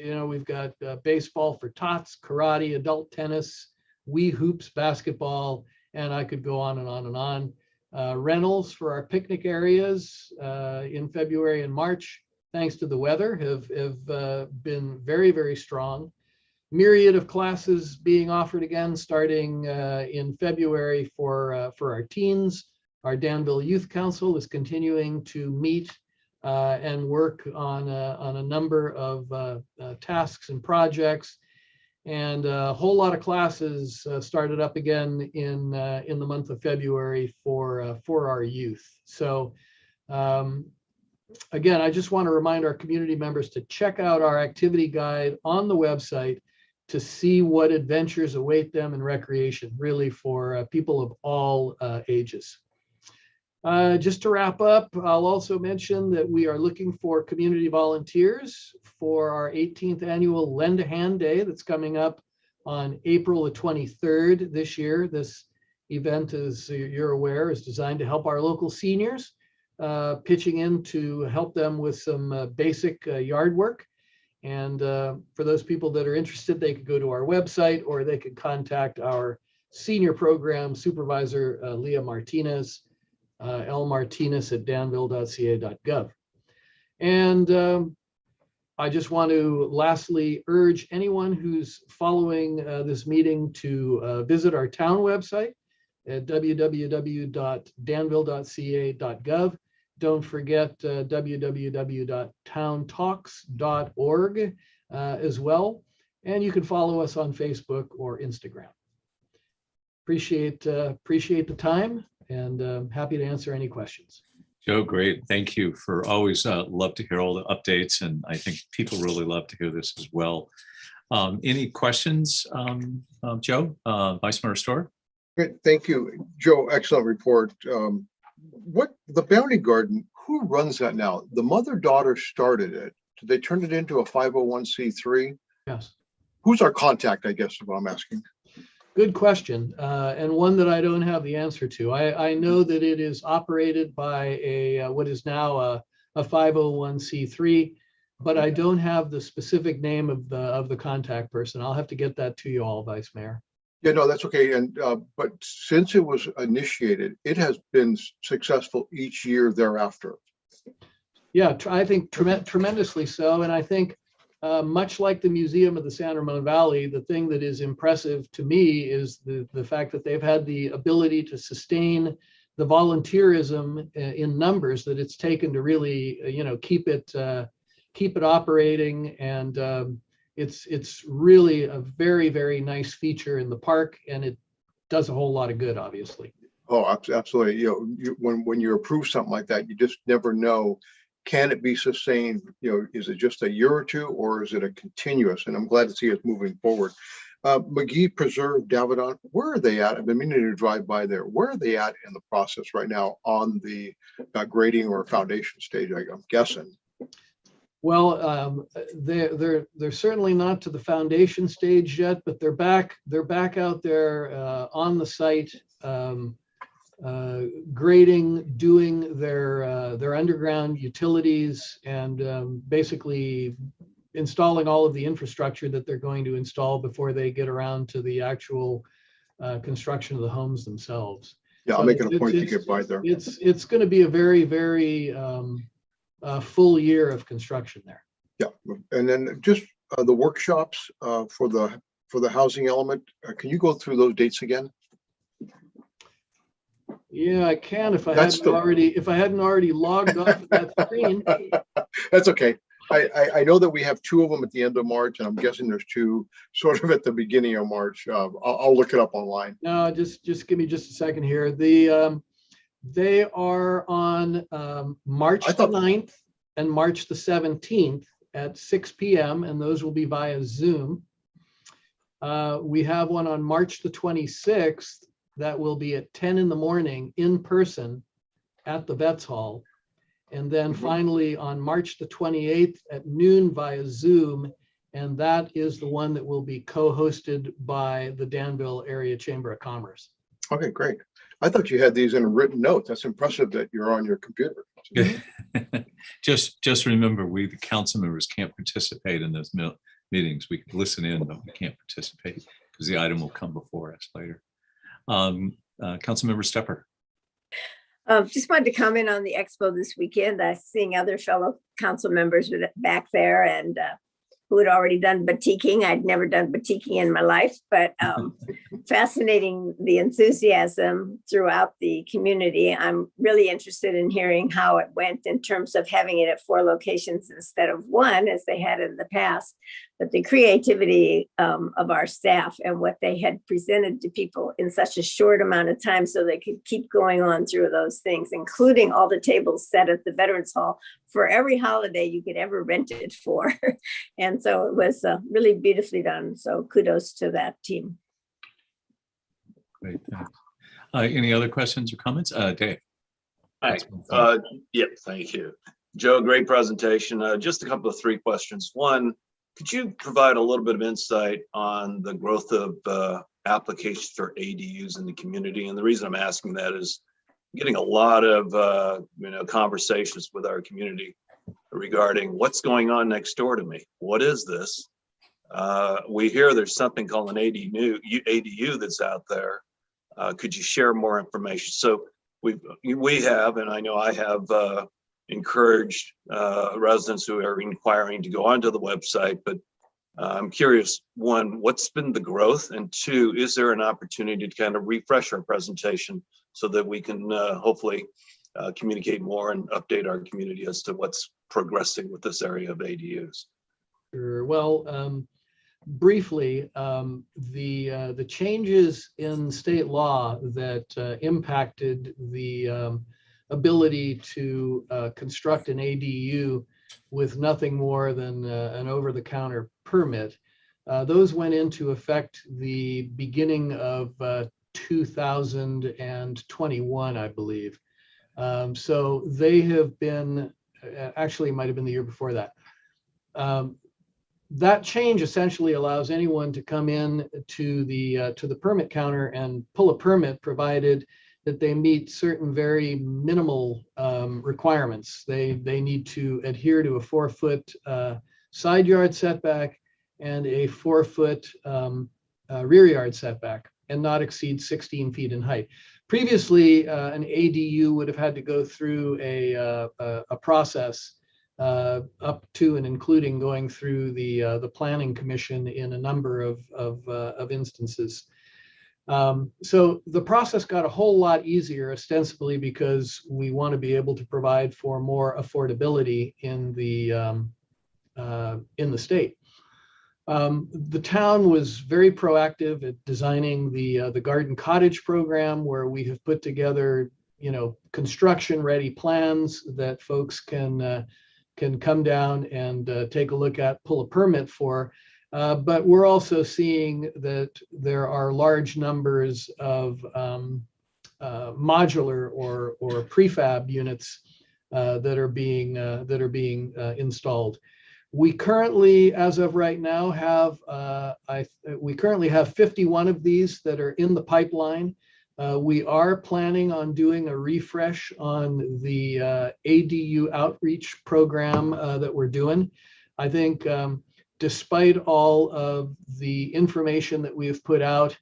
We've got baseball for tots, karate, adult tennis, Wii hoops, basketball, and I could go on and on and on. Rentals for our picnic areas in February and March, thanks to the weather, have been very, very strong. Myriad of classes being offered again starting in February for our teens. Our Danville Youth Council is continuing to meet and work on a number of tasks and projects. And a whole lot of classes started up again in the month of February for our youth. So again, I just want to remind our community members to check out our activity guide on the website to see what adventures await them in recreation, really for people of all ages. Just to wrap up, I'll also mention that we are looking for community volunteers for our 18th annual Lend a Hand Day that's coming up on April the 23rd this year. This event, as you're aware, is designed to help our local seniors, pitching in to help them with some basic yard work. And for those people that are interested, they could go to our website or they could contact our senior program supervisor, Leah Martinez, lmartinez@danville.ca.gov. And I just want to lastly urge anyone who's following this meeting to visit our town website at www.danville.ca.gov. Don't forget www.towntalks.org as well. And you can follow us on Facebook or Instagram. Appreciate the time, and happy to answer any questions. Joe, great. Thank you for always love to hear all the updates. And I think people really love to hear this as well. Any questions, Joe, Vice Mayor Storr? Great, thank you, Joe. Excellent report. What the Bounty Garden? Who runs that now? The mother-daughter started it. Did they turn it into a 501c3? Yes. Who's our contact? I guess is what I'm asking. Good question, and one that I don't have the answer to. I know that it is operated by a what is now a 501c3, but I don't have the specific name of the contact person. I'll have to get that to you all, Vice Mayor. Yeah, no, that's okay. And but since it was initiated, it has been successful each year thereafter. Yeah, I think tremendously so, and I think. Much like the Museum of the San Ramon Valley, the thing that is impressive to me is the fact that they've had the ability to sustain the volunteerism in numbers that it's taken to really, keep it operating. And it's really a very, very nice feature in the park, and it does a whole lot of good, obviously. Oh, absolutely. When you approve something like that, you just never know. Can it be sustained? Is it just a year or two, or is it a continuous? And I'm glad to see it's moving forward. McGee Preserve, Davidon, where are they at? I've been meaning to drive by there. Where are they at in the process right now on the grading or foundation stage? I'm guessing. Well, they're certainly not to the foundation stage yet, but they're back out there on the site. Grading, doing their underground utilities, and basically installing all of the infrastructure that they're going to install before they get around to the actual construction of the homes themselves. Yeah, I'll make it a point to get by there. It's going to be a very, very full year of construction there. Yeah, and then just the workshops for the housing element. Can you go through those dates again? Yeah, I can if I That's hadn't already logged off of that screen. That's okay. I know that we have two of them at the end of March, and I'm guessing there's two sort of at the beginning of March. I'll look it up online. No, just give me just a second here. They are on March the 9th and March the 17th at 6 p.m. and those will be via Zoom. We have one on March the 26th that will be at 10 in the morning in person at the Vets Hall. And then finally on March the 28th at noon via Zoom. And that is the one that will be co-hosted by the Danville Area Chamber of Commerce. Okay, great. I thought you had these in a written note. That's impressive that you're on your computer. Just remember, we, the council members, can't participate in those meetings. We can listen in, but we can't participate because the item will come before us later. Councilmember Stepper. Just wanted to comment on the expo this weekend. Seeing other fellow council members back there and who had already done batiking. I'd never done batiking in my life, but fascinating the enthusiasm throughout the community. I'm really interested in hearing how it went in terms of having it at 4 locations instead of 1 as they had in the past, but the creativity of our staff and what they had presented to people in such a short amount of time so they could keep going on through those things, including all the tables set at the Veterans Hall for every holiday you could ever rent it for. And so it was really beautifully done. So kudos to that team. Great, thanks. Any other questions or comments? Dave. Hi. Yep, thank you. Joe, great presentation. Just a couple of 3 questions. One, could you provide a little bit of insight on the growth of applications for ADUs in the community? And the reason I'm asking that is getting a lot of conversations with our community regarding what's going on next door to me. What is this? We hear there's something called an ADU that's out there. Could you share more information? So we have, and I know I have encouraged residents who are inquiring to go onto the website, but I'm curious, 1, what's been the growth? And 2, is there an opportunity to kind of refresh our presentation so that we can hopefully communicate more and update our community as to what's progressing with this area of ADUs? Sure. Well, briefly, the changes in state law that impacted the ability to construct an ADU with nothing more than an over-the-counter permit, those went into effect the beginning of 2021, I believe. So they have been, actually it might have been the year before that. That change essentially allows anyone to come in to the permit counter and pull a permit, provided that they meet certain very minimal requirements. They need to adhere to a 4-foot side yard setback and a 4-foot rear yard setback, and not exceed 16 feet in height. Previously, an ADU would have had to go through a process up to and including going through the planning commission in a number of instances. So the process got a whole lot easier, ostensibly because we want to be able to provide for more affordability in the state. The town was very proactive at designing the garden cottage program, where we have put together, construction-ready plans that folks can come down and take a look at, pull a permit for. But we're also seeing that there are large numbers of modular or prefab units that are being installed. We currently, as of right now, have 51 of these that are in the pipeline. We are planning on doing a refresh on the ADU outreach program that we're doing. I think despite all of the information that we have put out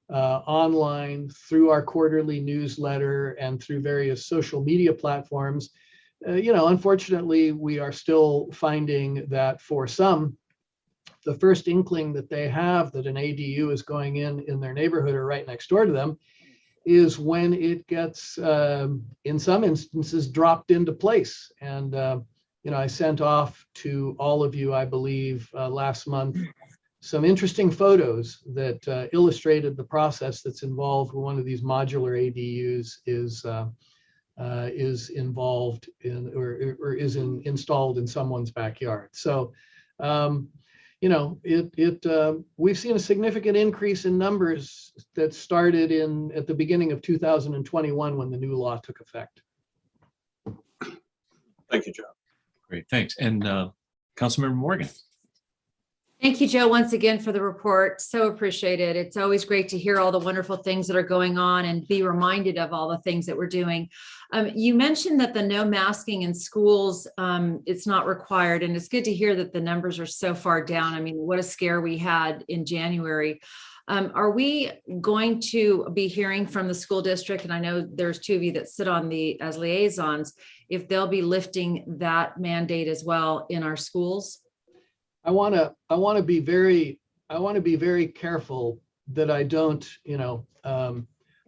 online through our quarterly newsletter and through various social media platforms, unfortunately, we are still finding that for some, the first inkling that they have that an ADU is going in their neighborhood or right next door to them is when it gets, in some instances, dropped into place. And, I sent off to all of you, I believe, last month, some interesting photos that illustrated the process that's involved when one of these modular ADUs is involved in or is installed in someone's backyard. So, we've seen a significant increase in numbers that started at the beginning of 2021 when the new law took effect. Thank you, Joe. Great, thanks. And Councilmember Morgan. Thank you, Joe, once again for the report. So appreciated. It's always great to hear all the wonderful things that are going on and be reminded of all the things that we're doing. You mentioned that the no masking in schools, it's not required. And it's good to hear that the numbers are so far down. I mean, what a scare we had in January. Are we going to be hearing from the school district? And I know there's two of you that sit on as liaisons, if they'll be lifting that mandate as well in our schools? I want to be very careful that I don't,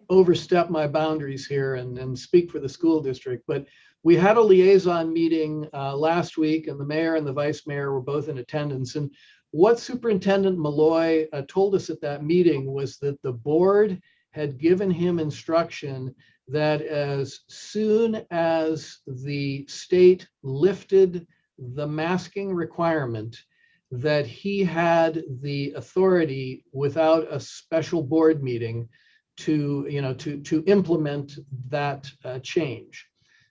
overstep my boundaries here and speak for the school district. But we had a liaison meeting last week, and the mayor and the vice mayor were both in attendance. And what Superintendent Malloy told us at that meeting was that the board had given him instruction that as soon as the state lifted the masking requirement, that he had the authority without a special board meeting to implement that change.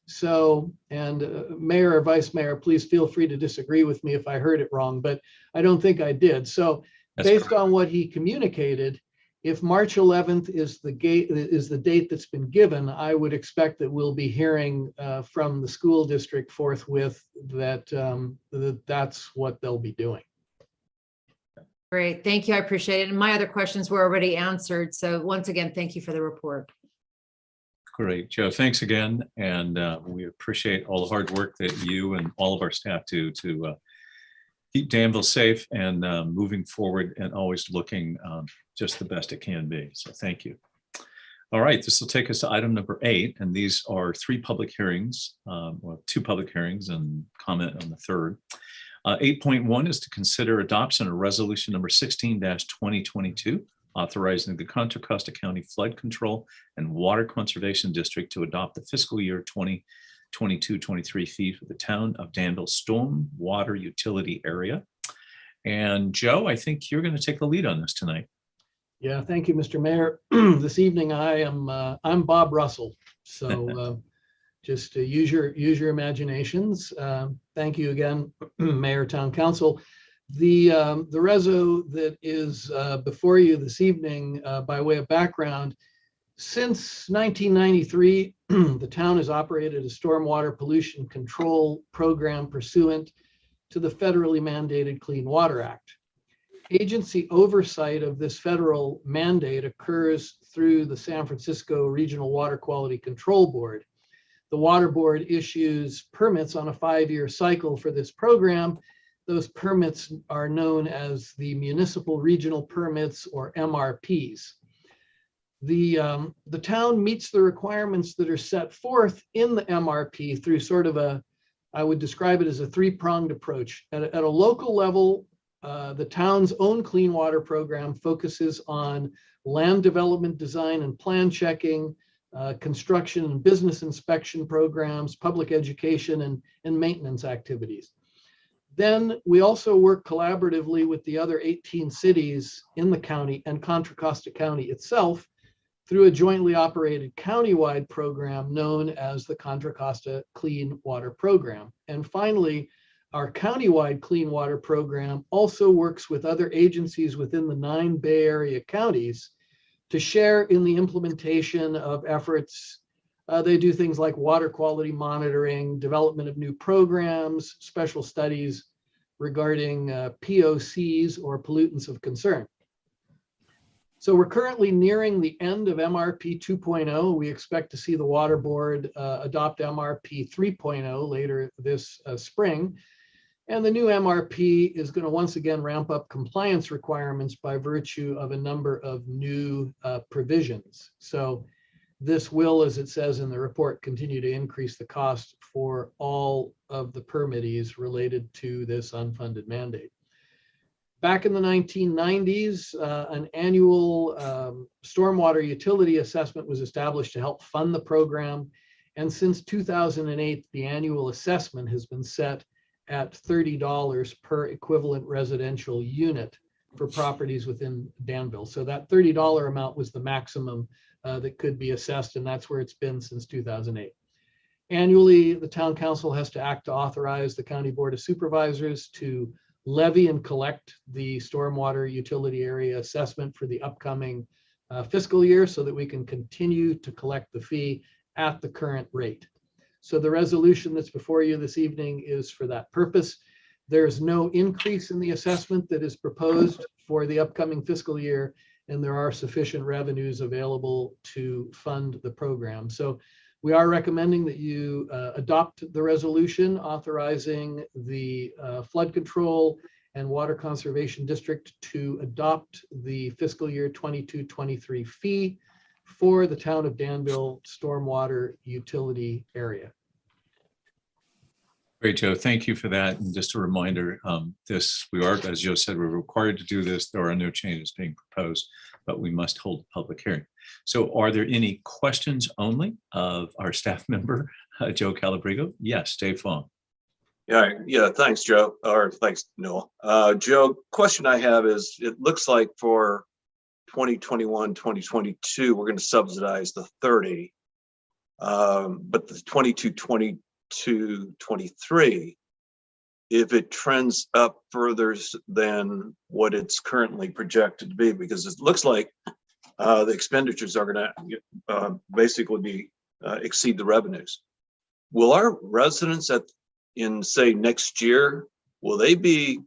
So, and mayor or vice mayor, please feel free to disagree with me if I heard it wrong, but I don't think I did. So based on what he communicated, if March 11th is the date that's been given, I would expect that we'll be hearing from the school district forthwith that that's what they'll be doing. Great, thank you, I appreciate it. And my other questions were already answered. So once again, thank you for the report. Great, Joe, thanks again. And we appreciate all the hard work that you and all of our staff do to keep Danville safe and moving forward and always looking just the best it can be. So thank you. All right, this will take us to item number 8. And these are 3 public hearings, well, 2 public hearings and comment on the third. 8.1 is to consider adoption of resolution number 16-2022, authorizing the Contra Costa County Flood Control and Water Conservation District to adopt the fiscal year 2022-23 fee for the town of Danville Stormwater Utility Area. And Joe, I think you're going to take the lead on this tonight. Yeah, thank you, Mr. Mayor. This evening I'm Bob Russell. So just use your imaginations. Thank you again, Mayor, Town Council. The reso that is before you this evening, by way of background, since 1993, the town has operated a stormwater pollution control program pursuant to the federally mandated Clean Water Act. Agency oversight of this federal mandate occurs through the San Francisco Regional Water Quality Control Board. The Water Board issues permits on a 5-year cycle for this program. Those permits are known as the Municipal Regional Permits, or MRPs. The town meets the requirements that are set forth in the MRP through sort of I would describe it as a 3-pronged approach. At a local level, the town's own clean water program focuses on land development design and plan checking, construction and business inspection programs, public education, and maintenance activities. Then we also work collaboratively with the other 18 cities in the county and Contra Costa County itself through a jointly operated countywide program known as the Contra Costa Clean Water Program. And finally, our countywide clean water program also works with other agencies within the 9 Bay Area counties to share in the implementation of efforts. They do things like water quality monitoring, development of new programs, special studies regarding POCs, or pollutants of concern. So we're currently nearing the end of MRP 2.0. We expect to see the Water Board adopt MRP 3.0 later this spring. And the new MRP is going to once again ramp up compliance requirements by virtue of a number of new provisions. So This will, as it says in the report, continue to increase the cost for all of the permittees related to this unfunded mandate. Back in the 1990s, an annual stormwater utility assessment was established to help fund the program. And since 2008, the annual assessment has been set at $30 per equivalent residential unit for properties within Danville. So that $30 amount was the maximum that could be assessed, and that's where it's been since 2008. Annually, the town council has to act to authorize the county board of supervisors to levy and collect the stormwater utility area assessment for the upcoming fiscal year so that we can continue to collect the fee at the current rate. So the resolution that's before you this evening is for that purpose. There's no increase in the assessment that is proposed for the upcoming fiscal year, and there are sufficient revenues available to fund the program. So we are recommending that you adopt the resolution authorizing the flood control and water conservation district to adopt the fiscal year 22-23 fee for the town of Danville stormwater utility area. Great, Joe. Thank you for that. And just a reminder, we are, as Joe said, we're required to do this. There are no changes being proposed, but we must hold a public hearing. So are there any questions only of our staff member, Joe Calabrigo? Yes, Dave Fong. Yeah, thanks, Joe, or thanks, Noel. Joe, question I have is, it looks like for 2021, 2022, we're going to subsidize the 30, but the 22-23, if it trends up further than what it's currently projected to be, because it looks like the expenditures are going to basically be exceed the revenues. Will our residents in say next year, will they be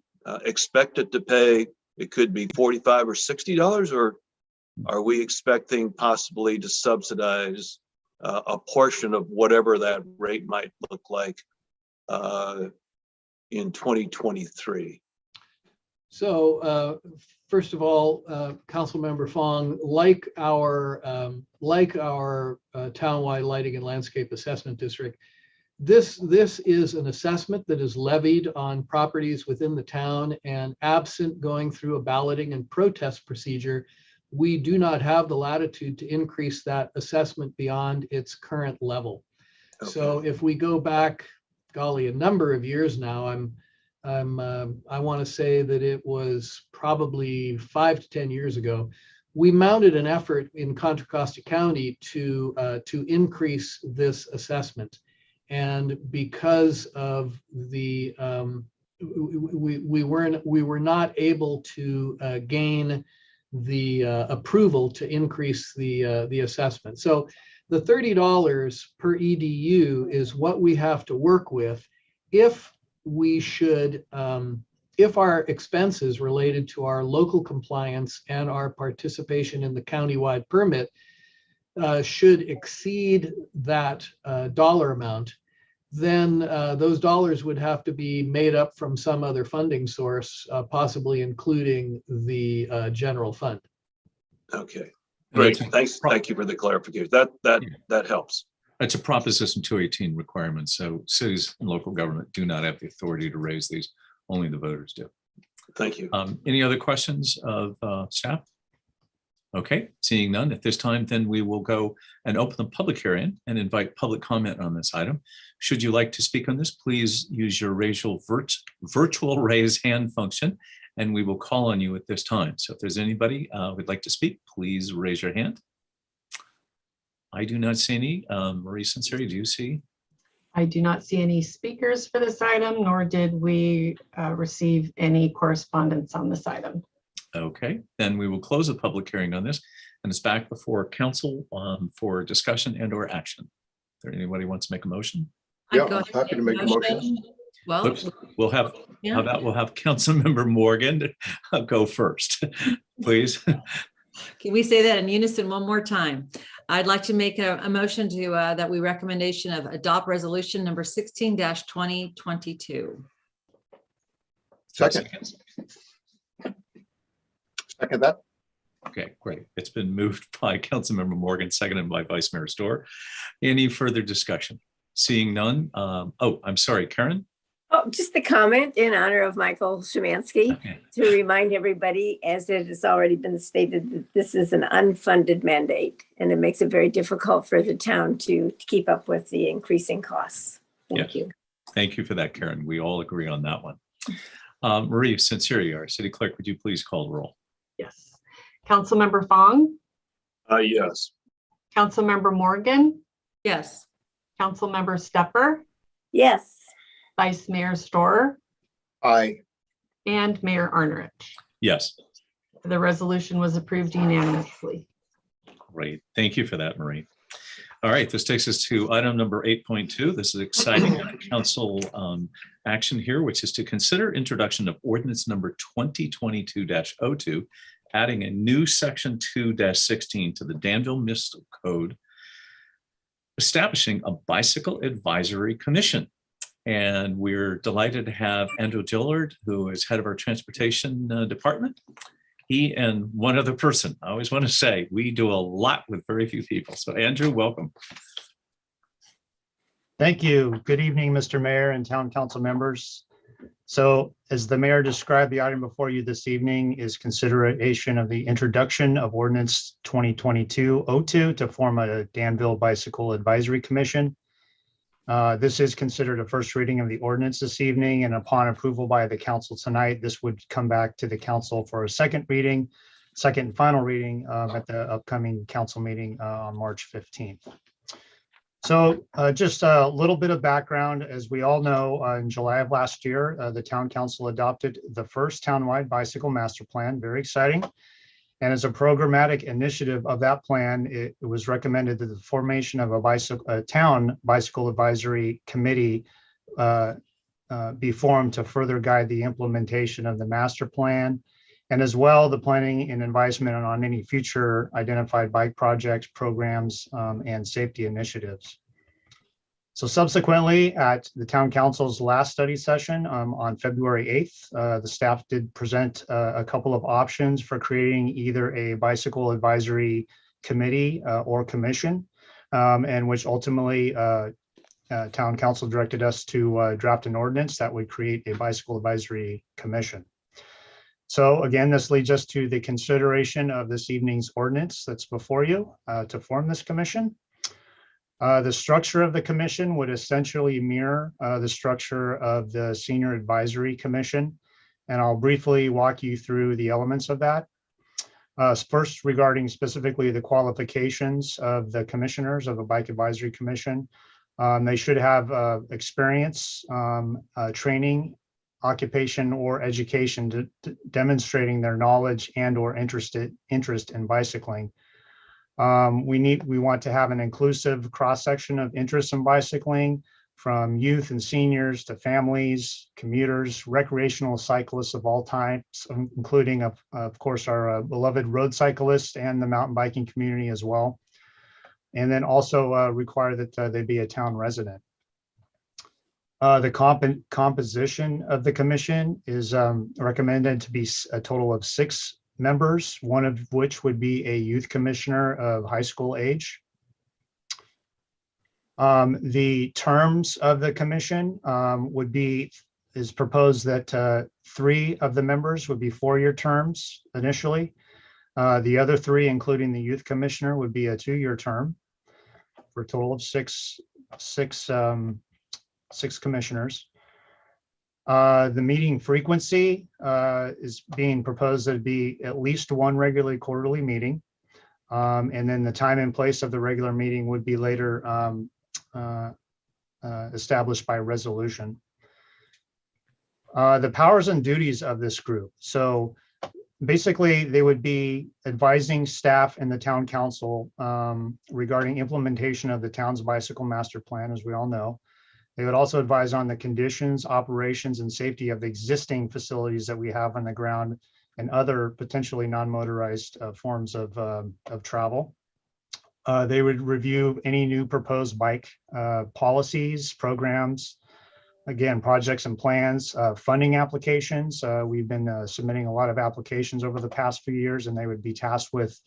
expected to pay? It could be $45 or $60, or are we expecting possibly to subsidize a portion of whatever that rate might look like in 2023? So first of all, Councilmember Fong, like our townwide lighting and landscape assessment district, this is an assessment that is levied on properties within the town, and absent going through a balloting and protest procedure, we do not have the latitude to increase that assessment beyond its current level. Okay. So if we go back, golly, a number of years now, I want to say that it was probably 5 to 10 years ago, we mounted an effort in Contra Costa County to increase this assessment. And because of the we were not able to gain the approval to increase the assessment. So the $30 per EDU is what we have to work with if we should, if our expenses related to our local compliance and our participation in the countywide permit should exceed that dollar amount, then those dollars would have to be made up from some other funding source, possibly including the general fund. Okay, great. Thanks. Thank you for the clarification. That helps. It's a Proposition 218 requirement. So cities and local government do not have the authority to raise these. Only the voters do. Thank you. Any other questions of staff? Okay, seeing none at this time, then we will go and open the public hearing and invite public comment on this item. Should you like to speak on this, please use your virtual raise hand function, and we will call on you at this time. So if there's anybody who'd like to speak, please raise your hand. I do not see any. Marie Sinceri, do you see? I do not see any speakers for this item, nor did we receive any correspondence on this item. Okay, then we will close the public hearing on this, and it's back before council for discussion and or action. Is there anybody who wants to make a motion? Yeah, I'm happy to make a motion. Well, oops, we'll have, yeah. How about we'll have Councilmember Morgan go first, please. Can we say that in unison one more time? I'd like to make a motion to that we recommendation of adopt resolution number 16-2022. Second. Second that. Okay, great. It's been moved by Councilmember Morgan, seconded by Vice Mayor Storr. Any further discussion? Seeing none. Oh, I'm sorry, Karen. Oh, just a comment in honor of Michael Szymanski Okay. to remind everybody, as it has already been stated, that this is an unfunded mandate, and it makes it very difficult for the town to keep up with the increasing costs. Thank you. Thank you for that, Karen. We all agree on that one. Marie, since here you are, City Clerk, would you please call the roll? Yes. Councilmember Fong, Yes. Councilmember Morgan, Yes. Councilmember Stepper, Yes. Vice Mayor Storr, Aye. and Mayor Arnerich. Yes. The resolution was approved unanimously. Great. Thank you for that, Marie. All right, this takes us to item number 8.2. This is exciting council action here, which is to consider introduction of ordinance number 2022-02, adding a new section 2-16 to the Danville Municipal Code, establishing a bicycle advisory commission. And we're delighted to have Andrew Dillard, who is head of our transportation department. He and one other person. I always want to say we do a lot with very few people. So Andrew, welcome. Thank you. Good evening, Mr. Mayor and Town Council members. So as the mayor described, the item before you this evening is consideration of the introduction of ordinance 2022-02 to form a Danville Bicycle Advisory Commission. This is considered a first reading of the ordinance this evening, and upon approval by the council tonight, this would come back to the council for a second and final reading at the upcoming council meeting on March 15th. So just a little bit of background. As we all know, in July of last year, the town council adopted the first townwide bicycle master plan. Very exciting. And as a programmatic initiative of that plan, it was recommended that the formation of a town bicycle advisory committee be formed to further guide the implementation of the master plan, and as well the planning and advisement on any future identified bike projects, programs, and safety initiatives. So subsequently, at the town council's last study session on February 8th, the staff did present a couple of options for creating either a bicycle advisory committee or commission, and which ultimately town council directed us to draft an ordinance that would create a bicycle advisory commission. So again, this leads us to the consideration of this evening's ordinance that's before you to form this commission. The structure of the commission would essentially mirror the structure of the Senior Advisory Commission, and I'll briefly walk you through the elements of that. First, regarding specifically the qualifications of the commissioners of a Bike Advisory Commission, they should have experience, training, occupation, or education demonstrating their knowledge and or interest in bicycling. We want to have an inclusive cross-section of interest in bicycling, from youth and seniors to families, commuters, recreational cyclists of all types, including of course our beloved road cyclists and the mountain biking community as well. And then also require that they be a town resident. The composition of the commission is recommended to be a total of 6 members, one of which would be a youth commissioner of high school age. The terms of the commission is proposed that 3 of the members would be 4-year terms initially. The other 3, including the youth commissioner, would be a 2-year term for a total of 6 commissioners. The meeting frequency is being proposed to be at least 1 regularly quarterly meeting. And then the time and place of the regular meeting would be later established by resolution. The powers and duties of this group. So basically, they would be advising staff and the town council regarding implementation of the town's bicycle master plan, as we all know. They would also advise on the conditions, operations, and safety of the existing facilities that we have on the ground and other potentially non-motorized forms of travel. They would review any new proposed bike policies, programs, again, projects and plans, funding applications. We've been submitting a lot of applications over the past few years, and they would be tasked with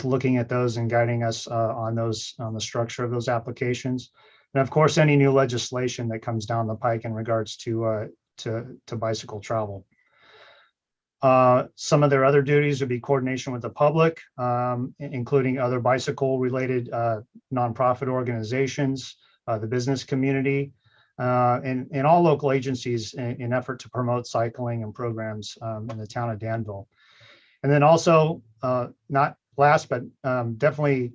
looking at those and guiding us on the structure of those applications. And of course, any new legislation that comes down the pike in regards to bicycle travel. Some of their other duties would be coordination with the public, including other bicycle-related nonprofit organizations, the business community, and all local agencies in effort to promote cycling and programs in the town of Danville. And then also, not last, but definitely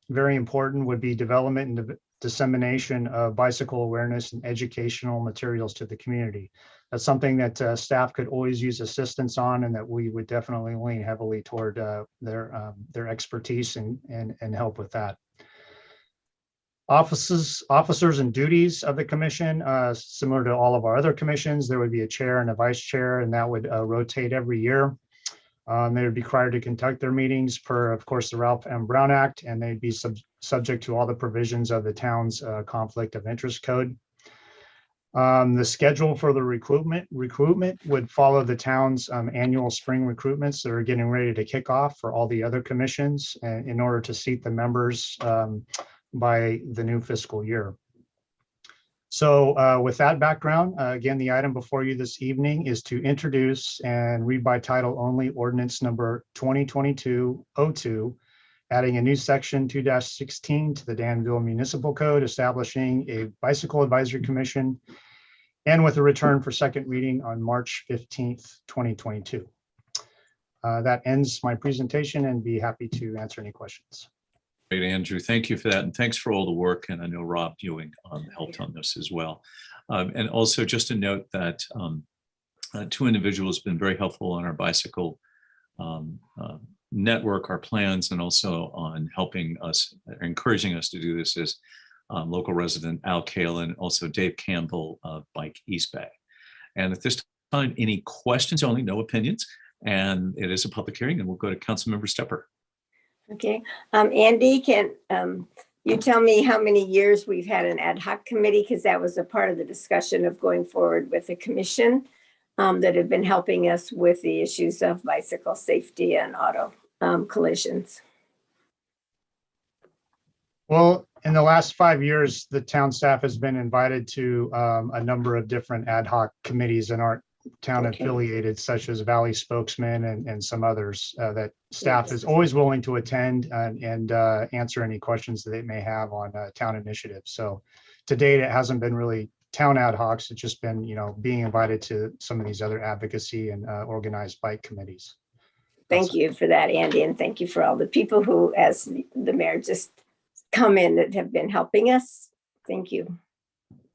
very important would be development and dissemination of bicycle awareness and educational materials to the community. That's something that staff could always use assistance on, and that we would definitely lean heavily toward their expertise and help with that. Officers and duties of the commission, similar to all of our other commissions, there would be a chair and a vice chair, and that would rotate every year. They would be required to conduct their meetings per, of course, the Ralph M. Brown Act, and they'd be subject to all the provisions of the town's conflict of interest code. The schedule for the recruitment would follow the town's annual spring recruitments that are getting ready to kick off for all the other commissions in order to seat the members by the new fiscal year. So with that background, again, the item before you this evening is to introduce and read by title only ordinance number 2022-02, adding a new section 2-16 to the Danville Municipal Code, establishing a bicycle advisory commission, and with a return for second reading on March 15th, 2022. That ends my presentation, and be happy to answer any questions. Great, Andrew. Thank you for that. And thanks for all the work. And I know Rob Ewing helped on this as well. And also just to note that two individuals have been very helpful on our bicycle network, our plans, and also on helping us, encouraging us to do this is local resident Al Kale and also Dave Campbell of Bike East Bay. And at this time, any questions only, no opinions. And it is a public hearing, and we'll go to Councilmember Stepper. Okay, Andy, can you tell me how many years we've had an ad hoc committee? Because that was a part of the discussion of going forward with the commission that have been helping us with the issues of bicycle safety and auto collisions. Well, in the last 5 years, the town staff has been invited to a number of different ad hoc committees and aren't town affiliated, such as Valley Spokesman and some others that staff is always willing to attend and answer any questions that they may have on town initiatives. So to date, it hasn't been really town ad hocs. It's just been, being invited to some of these other advocacy and organized bike committees. Thank you for that, Andy, and thank you for all the people who, as the mayor just come in, that have been helping us. Thank you.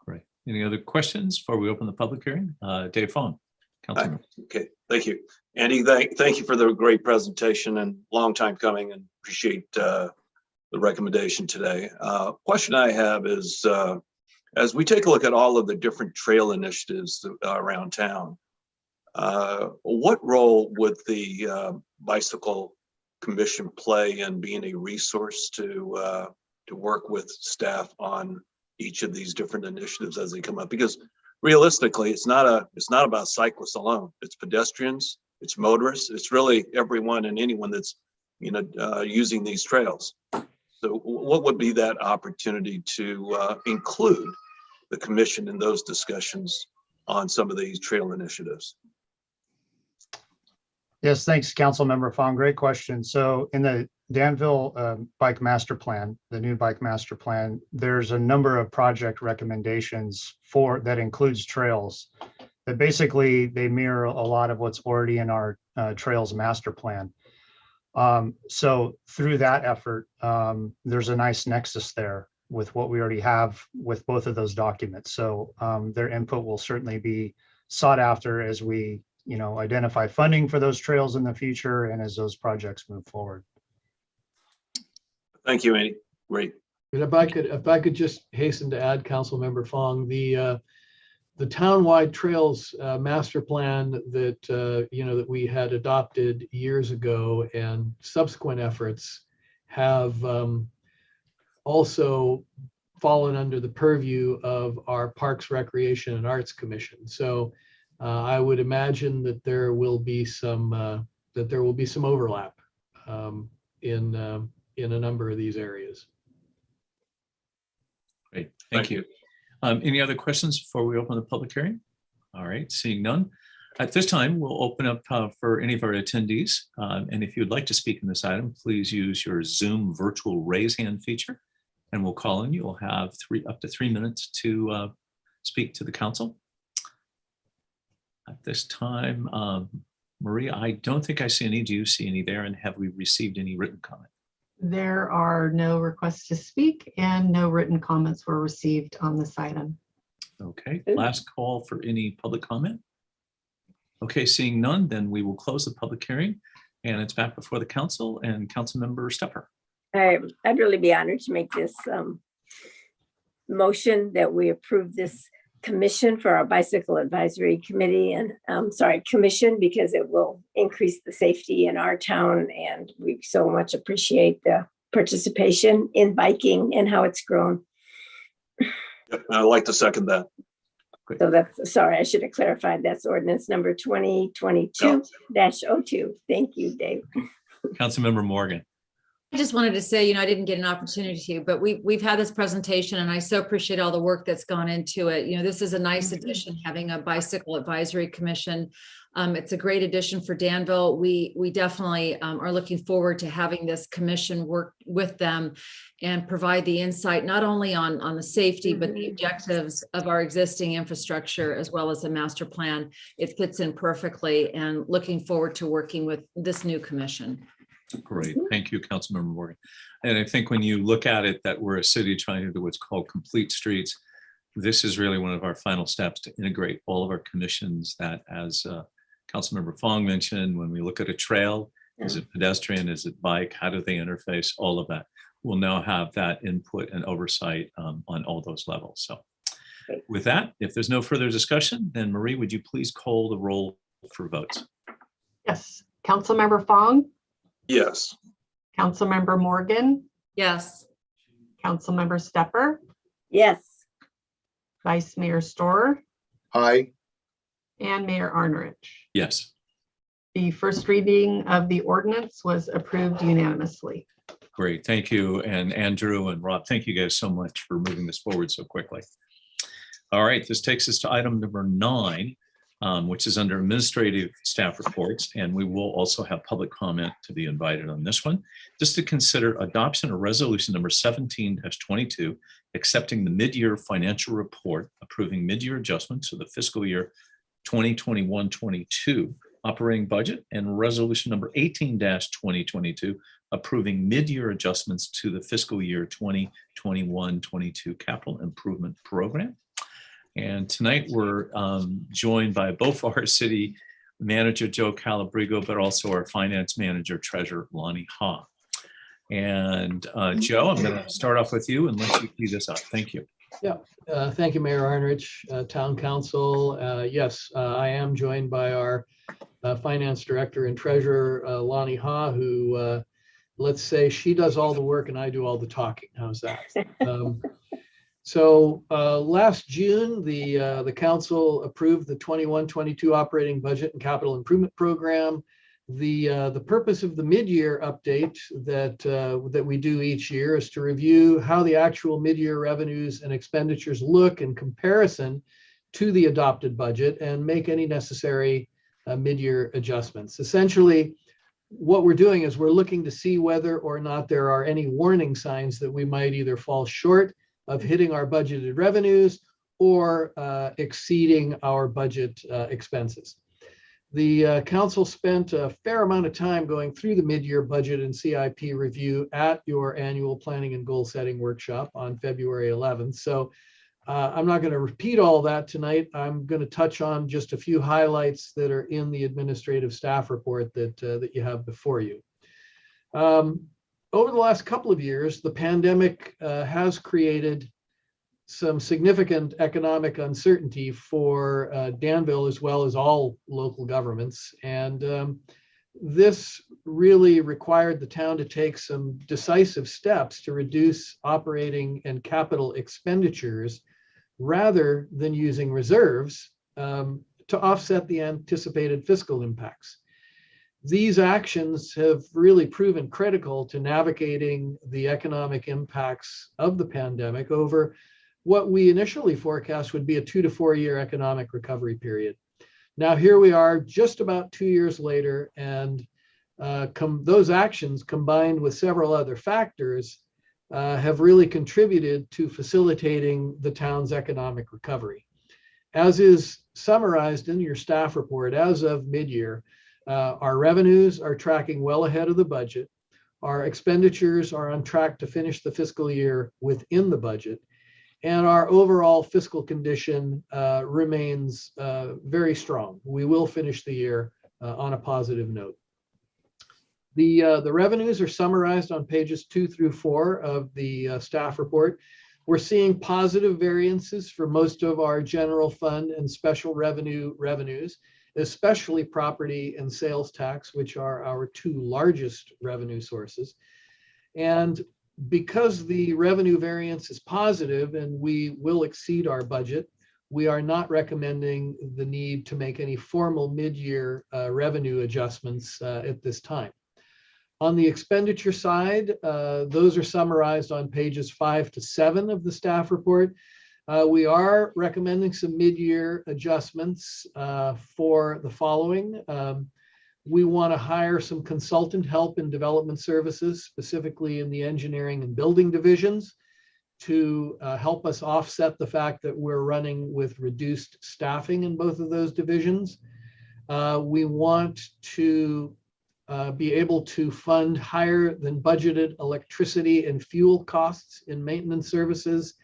Great. Any other questions before we open the public hearing? Dave Fong, Councilman. Okay, thank you. Andy, thank you for the great presentation and long time coming, and appreciate the recommendation today. Question I have is, as we take a look at all of the different trail initiatives around town, what role would the bicycle commission play in being a resource to work with staff on each of these different initiatives as they come up? Because realistically, it's not about cyclists alone. It's pedestrians, it's motorists, it's really everyone and anyone that's using these trails. So what would be that opportunity to include the commission in those discussions on some of these trail initiatives? Yes, thanks, Council Member Fong. Great question. So in the Danville Bike Master Plan, the new Bike Master Plan, there's a number of project recommendations that includes trails that basically they mirror a lot of what's already in our Trails Master Plan. So through that effort, there's a nice nexus there with what we already have with both of those documents. So their input will certainly be sought after as we identify funding for those trails in the future and as those projects move forward. Thank you, Andy. Great. And if I could just hasten to add, Council Member Fong, the townwide trails master plan that that we had adopted years ago, and subsequent efforts have also fallen under the purview of our Parks, Recreation, and Arts Commission. So I would imagine that there will be some overlap in a number of these areas. Great, thank you. Any other questions before we open the public hearing? All right, seeing none. At this time, we'll open up for any of our attendees. And if you'd like to speak in this item, please use your Zoom virtual raise hand feature, and we'll call on you. You'll have up to 3 minutes to speak to the council. At this time, Maria, I don't think I see any. Do you see any there? And have we received any written comment? There are no requests to speak and no written comments were received on this item. Okay, last call for any public comment. Okay, seeing none, then we will close the public hearing and it's back before the council and Councilmember Stepper. I'd really be honored to make this motion that we approve this commission for our bicycle advisory committee and commission, because it will increase the safety in our town. And we so much appreciate the participation in biking and how it's grown. Yep, I'd like to second that. Great. So that's, sorry, I should have clarified. That's ordinance number 2022-02. Thank you, Dave. Councilmember Morgan. I just wanted to say, I didn't get an opportunity to, but we've had this presentation and I so appreciate all the work that's gone into it. This is a nice addition, having a bicycle advisory commission. It's a great addition for Danville. We definitely are looking forward to having this commission work with them and provide the insight, not only on the safety, but the objectives of our existing infrastructure, as well as the master plan. It fits in perfectly, and looking forward to working with this new commission. Great, thank you, Councilmember Morgan. And I think when you look at it, that we're a city trying to do what's called complete streets, this is really one of our final steps to integrate all of our commissions that, as Councilmember Fong mentioned, when we look at a trail, is it pedestrian, is it bike, how do they interface, all of that. We'll now have that input and oversight on all those levels. So with that, if there's no further discussion, then Marie, would you please call the roll for votes? Yes, Councilmember Fong. Yes. Councilmember Morgan, Yes. Councilmember Stepper, Yes. Vice Mayor Storer, Aye. and Mayor Arnerich. Yes. The first reading of the ordinance was approved unanimously. Great, thank you. And Andrew and Rob, thank you guys so much for moving this forward so quickly. All right, this takes us to item number 9, which is under administrative staff reports. And we will also have public comment to be invited on this one. Just to consider adoption of resolution number 17-22, accepting the mid-year financial report, approving mid-year adjustments to the fiscal year 2021-22 operating budget, and resolution number 18-2022, approving mid-year adjustments to the fiscal year 2021-22 capital improvement program. And tonight we're joined by both our city manager, Joe Calabrigo, but also our finance manager, treasurer, Lonnie Ha. And Joe, I'm going to start off with you and let you lead this up. Thank you. Yeah, thank you, Mayor Arnerich, Town Council. Yes, I am joined by our finance director and treasurer, Lonnie Ha, who, let's say she does all the work and I do all the talking. How's that? So last June, the council approved the 21-22 operating budget and capital improvement program. The purpose of the mid-year update that we do each year is to review how the actual mid-year revenues and expenditures look in comparison to the adopted budget and make any necessary mid-year adjustments. Essentially, what we're doing is we're looking to see whether or not there are any warning signs that we might either fall short of hitting our budgeted revenues or exceeding our budget expenses. The council spent a fair amount of time going through the mid-year budget and CIP review at your annual planning and goal setting workshop on February 11th. So I'm not going to repeat all that tonight. I'm going to touch on just a few highlights that are in the administrative staff report that you have before you. Over the last couple of years, the pandemic has created some significant economic uncertainty for Danville as well as all local governments. And This really required the town to take some decisive steps to reduce operating and capital expenditures rather than using reserves to offset the anticipated fiscal impacts. These actions have really proven critical to navigating the economic impacts of the pandemic over what we initially forecast would be a 2 to 4 year economic recovery period. Now, here we are just about 2 years later, and those actions combined with several other factors have really contributed to facilitating the town's economic recovery. As is summarized in your staff report, as of mid-year, our revenues are tracking well ahead of the budget. Our expenditures are on track to finish the fiscal year within the budget. And our overall fiscal condition remains very strong. We will finish the year on a positive note. The revenues are summarized on pages 2 through 4 of the staff report. We're seeing positive variances for most of our general fund and special revenues, especially property and sales tax, which are our 2 largest revenue sources. And because the revenue variance is positive and we will exceed our budget, we are not recommending the need to make any formal mid-year revenue adjustments at this time. On the expenditure side, those are summarized on pages 5 to 7 of the staff report. We are recommending some mid-year adjustments for the following. We want to hire some consultant help in development services, specifically in the engineering and building divisions, to help us offset the fact that we're running with reduced staffing in both of those divisions. We want to be able to fund higher than budgeted electricity and fuel costs in maintenance services.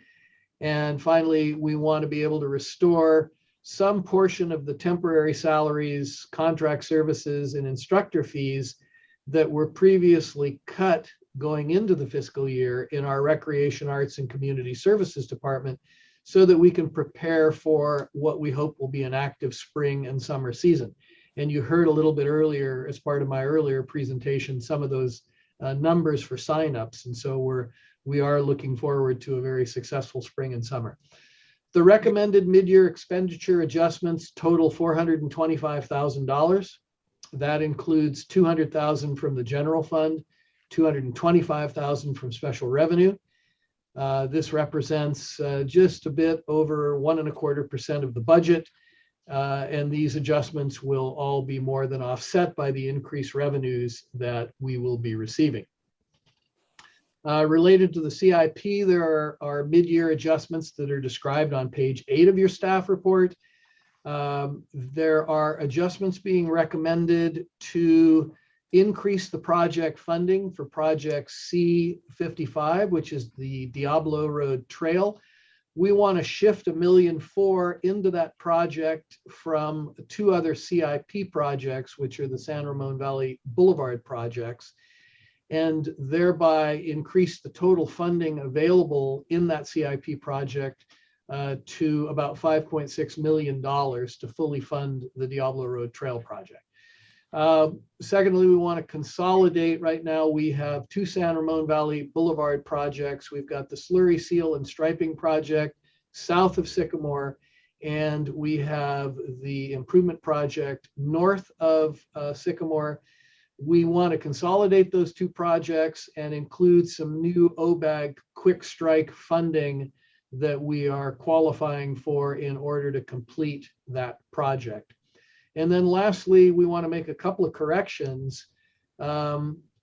And finally, we want to be able to restore some portion of the temporary salaries, contract services, and instructor fees that were previously cut going into the fiscal year in our Recreation, Arts, and Community Services Department, so that we can prepare for what we hope will be an active spring and summer season. And you heard a little bit earlier, as part of my earlier presentation, some of those numbers for signups. And so we are looking forward to a very successful spring and summer. The recommended mid-year expenditure adjustments total $425,000. That includes $200,000 from the general fund, $225,000 from special revenue. This represents just a bit over 1.25% of the budget. And these adjustments will all be more than offset by the increased revenues that we will be receiving. Related to the CIP, there are mid-year adjustments that are described on page 8 of your staff report. There are adjustments being recommended to increase the project funding for project C55, which is the Diablo Road Trail. We want to shift $1.4 million into that project from 2 other CIP projects, which are the San Ramon Valley Boulevard projects, and thereby increase the total funding available in that CIP project to about $5.6 million to fully fund the Diablo Road Trail project. Secondly, we want to consolidate. Right now, we have 2 San Ramon Valley Boulevard projects. We've got the slurry seal and striping project south of Sycamore, and we have the improvement project north of Sycamore. We want to consolidate those 2 projects and include some new OBAG quick strike funding that we are qualifying for in order to complete that project. And then lastly, we want to make a couple of corrections.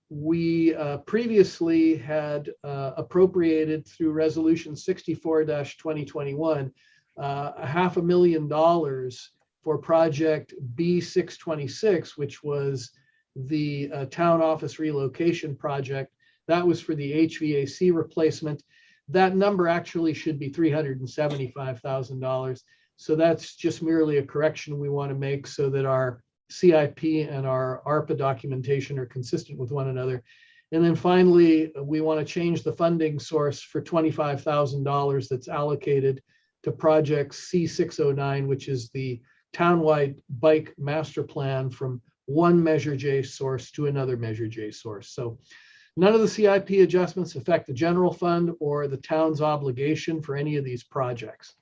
We previously had appropriated through Resolution 64-2021 $500,000 for project B626, which was the town office relocation project. That was for the HVAC replacement. That number actually should be $375,000. So that's just merely a correction we want to make so that our CIP and our ARPA documentation are consistent with one another. And then finally, we want to change the funding source for $25,000 that's allocated to project C609, which is the townwide bike master plan from one Measure J source to another Measure J source. So none of the CIP adjustments affect the general fund or the town's obligation for any of these projects.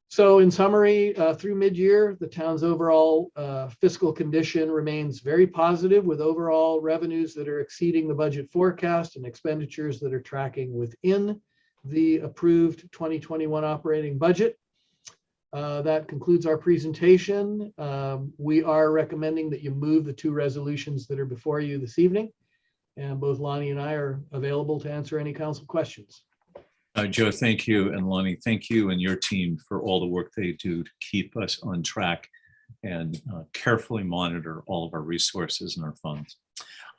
So in summary, through mid-year, the town's overall fiscal condition remains very positive, with overall revenues that are exceeding the budget forecast and expenditures that are tracking within the approved 2021 operating budget. That concludes our presentation. We are recommending that you move the two resolutions that are before you this evening. And both Lonnie and I are available to answer any council questions. Joe, thank you. And Lonnie, thank you and your team for all the work they do to keep us on track and carefully monitor all of our resources and our funds.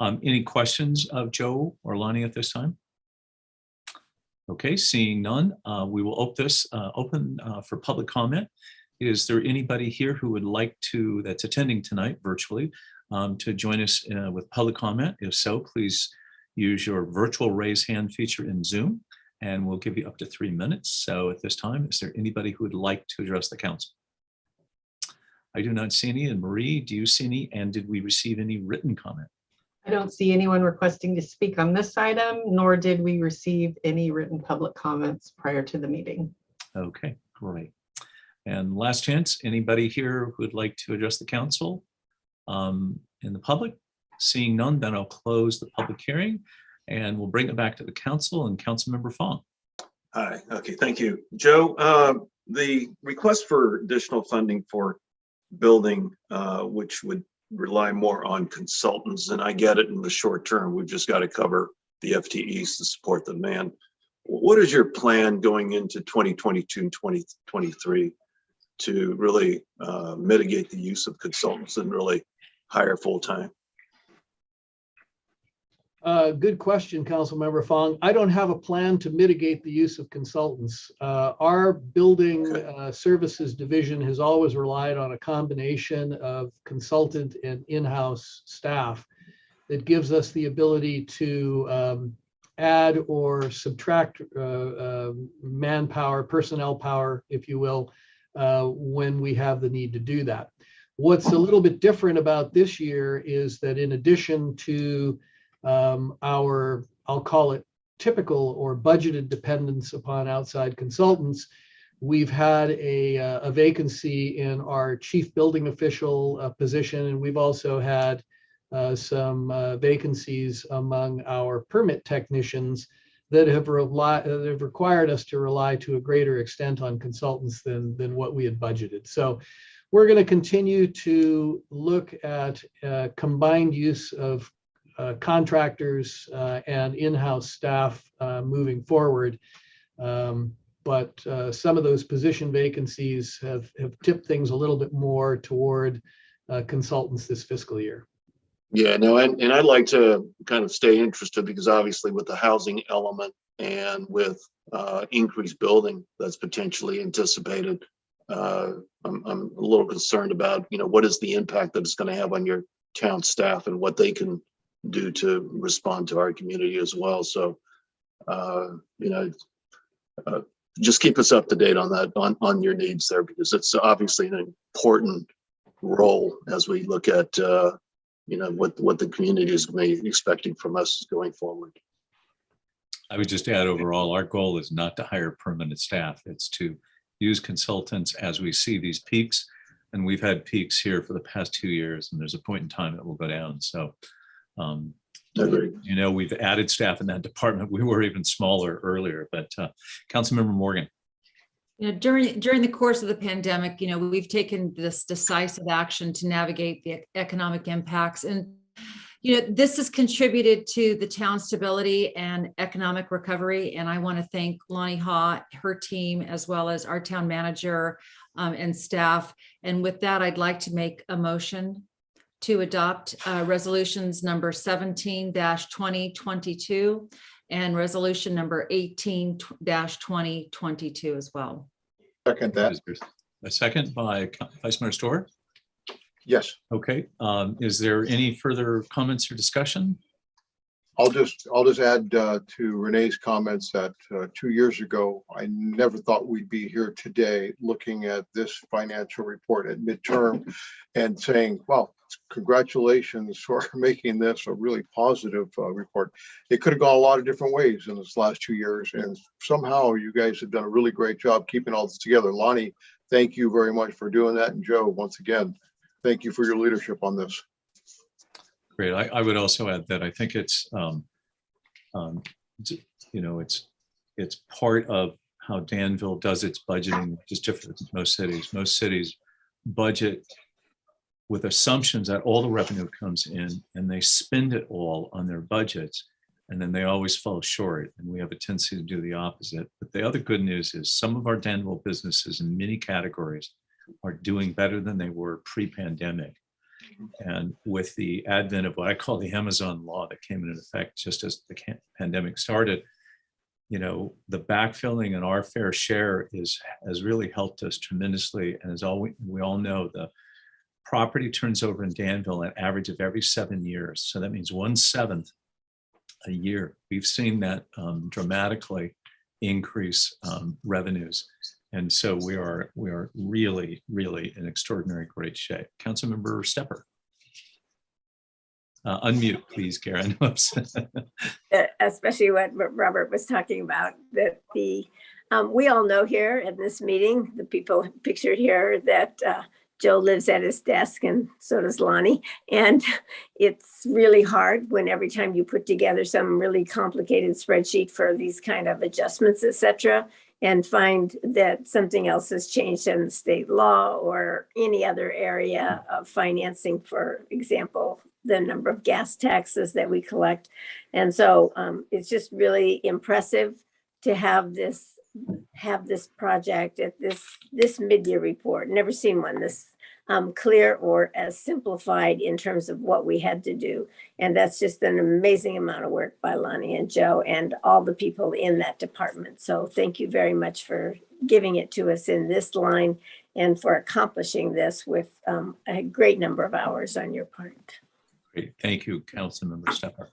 Any questions of Joe or Lonnie at this time? Okay, seeing none, we will open this for public comment. Is there anybody here who would like to, that's attending tonight virtually, to join us with public comment? If so, please use your virtual raise hand feature in Zoom, and we'll give you up to 3 minutes. So at this time, is there anybody who would like to address the council? I do not see any. And Marie, do you see any? And did we receive any written comment? I don't see anyone requesting to speak on this item, nor did we receive any written public comments prior to the meeting. Okay, great. And last chance, anybody here who would like to address the council in the public? Seeing none, then I'll close the public hearing and we'll bring it back to the council and Councilmember Fong. Hi, okay, thank you. Joe, the request for additional funding for building, which would rely more on consultants, and I get it in the short term, we've just got to cover the FTEs to support the demand. What is your plan going into 2022 and 2023 to really mitigate the use of consultants and really hire full-time? Good question, Councilmember Fong. I don't have a plan to mitigate the use of consultants. Our building services division has always relied on a combination of consultant and in-house staff that gives us the ability to add or subtract manpower, personnel power, if you will, when we have the need to do that. What's a little bit different about this year is that in addition to our, I'll call it typical or budgeted dependence upon outside consultants, we've had a vacancy in our chief building official position, and we've also had some vacancies among our permit technicians that have required us to rely to a greater extent on consultants than what we had budgeted. So we're going to continue to look at combined use of contractors and in-house staff moving forward. But some of those position vacancies have tipped things a little bit more toward consultants this fiscal year. Yeah, no, and I'd like to kind of stay interested because obviously with the housing element and with increased building that's potentially anticipated, I'm a little concerned about, what is the impact that it's going to have on your town staff and what they can do to respond to our community as well. So, just keep us up to date on that, on your needs there, because it's obviously an important role as we look at, what the community is expecting from us going forward. I would just add overall, our goal is not to hire permanent staff. It's to use consultants as we see these peaks. And we've had peaks here for the past 2 years, and there's a point in time that will go down. So, we've added staff in that department. We were even smaller earlier, but Councilmember Morgan. During the course of the pandemic, we've taken this decisive action to navigate the economic impacts. And, this has contributed to the town's stability and economic recovery. And I want to thank Lonnie Haw, her team, as well as our town manager and staff. And with that, I'd like to make a motion to adopt resolutions number 17-2022 and resolution number 18-2022 as well. Second that. A second by Vice Mayor Storer. Yes. Okay. Is there any further comments or discussion? I'll just add to Renee's comments that 2 years ago, I never thought we'd be here today looking at this financial report at midterm and saying, well, congratulations for making this a really positive report. It could have gone a lot of different ways in this last 2 years, and somehow you guys have done a really great job keeping all this together. Lonnie, thank you very much for doing that. And Joe, once again, thank you for your leadership on this. Great. I would also add that I think it's, it's part of how Danville does its budgeting, which is different than most cities. Most cities budget with assumptions that all the revenue comes in and they spend it all on their budgets, and then they always fall short. And we have a tendency to do the opposite. But the other good news is some of our Danville businesses in many categories are doing better than they were pre-pandemic. And with the advent of what I call the Amazon law that came into effect just as the pandemic started, the backfilling in our fair share has really helped us tremendously. And as we all know, the property turns over in Danville an average of every 7 years. So that means 1/7 a year. We've seen that dramatically increase revenues. And so we are really, really in extraordinary great shape. Councilmember Stepper. Unmute, please, Karen. Especially what Robert was talking about, that we all know here at this meeting, the people pictured here, that Joe lives at his desk, and so does Lonnie. And it's really hard when every time you put together some really complicated spreadsheet for these kind of adjustments, et cetera, and find that something else has changed in the state law or any other area of financing, for example, the number of gas taxes that we collect. And so it's just really impressive to have this project at this mid-year report. Never seen one this clear or as simplified in terms of what we had to do. And that's just an amazing amount of work by Lonnie and Joe and all the people in that department. So thank you very much for giving it to us in this line and for accomplishing this with a great number of hours on your part. Great. Thank you, Councilmember Stepper.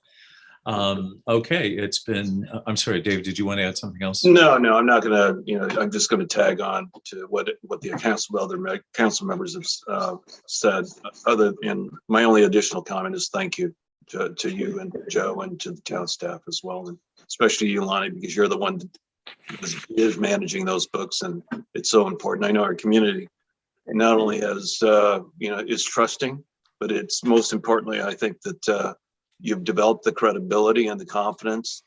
Okay, it's been, I'm sorry, Dave, did you want to add something else? No, I'm not gonna, I'm just gonna tag on to what the other council members have said. Other than my only additional comment is thank you to you and Joe and to the town staff as well, and especially you, Lonnie, because you're the one that is managing those books, and it's so important. I know our community not only has, is trusting, but it's most importantly, I think that you've developed the credibility and the confidence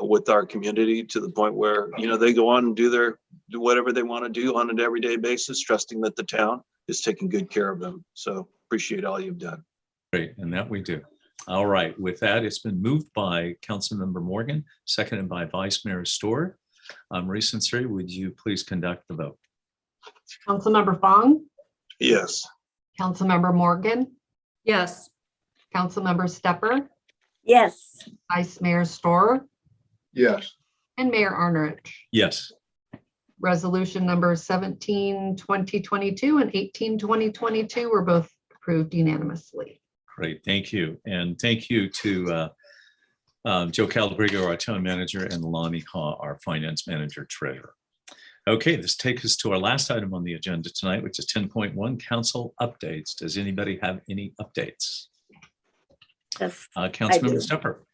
with our community to the point where, they go on and do whatever they want to do on an everyday basis, trusting that the town is taking good care of them. So appreciate all you've done. Great, and that we do. All right, with that, it's been moved by Councilmember Morgan, seconded by Vice Mayor Storr. Maurice and Siri, would you please conduct the vote? Councilmember Fong, Yes. Councilmember Morgan, Yes. Councilmember Stepper, Yes. Vice Mayor Storr, Yes. and Mayor Arnerich. Yes. Resolution number 17, 2022 and 18, 2022 were both approved unanimously. Great, thank you. And thank you to Joe Calabrigo, our town manager, and Lonnie Haw, our finance manager treasurer. Okay, this takes us to our last item on the agenda tonight, which is 10.1, council updates. Does anybody have any updates? Yes, Councilmember Stepper.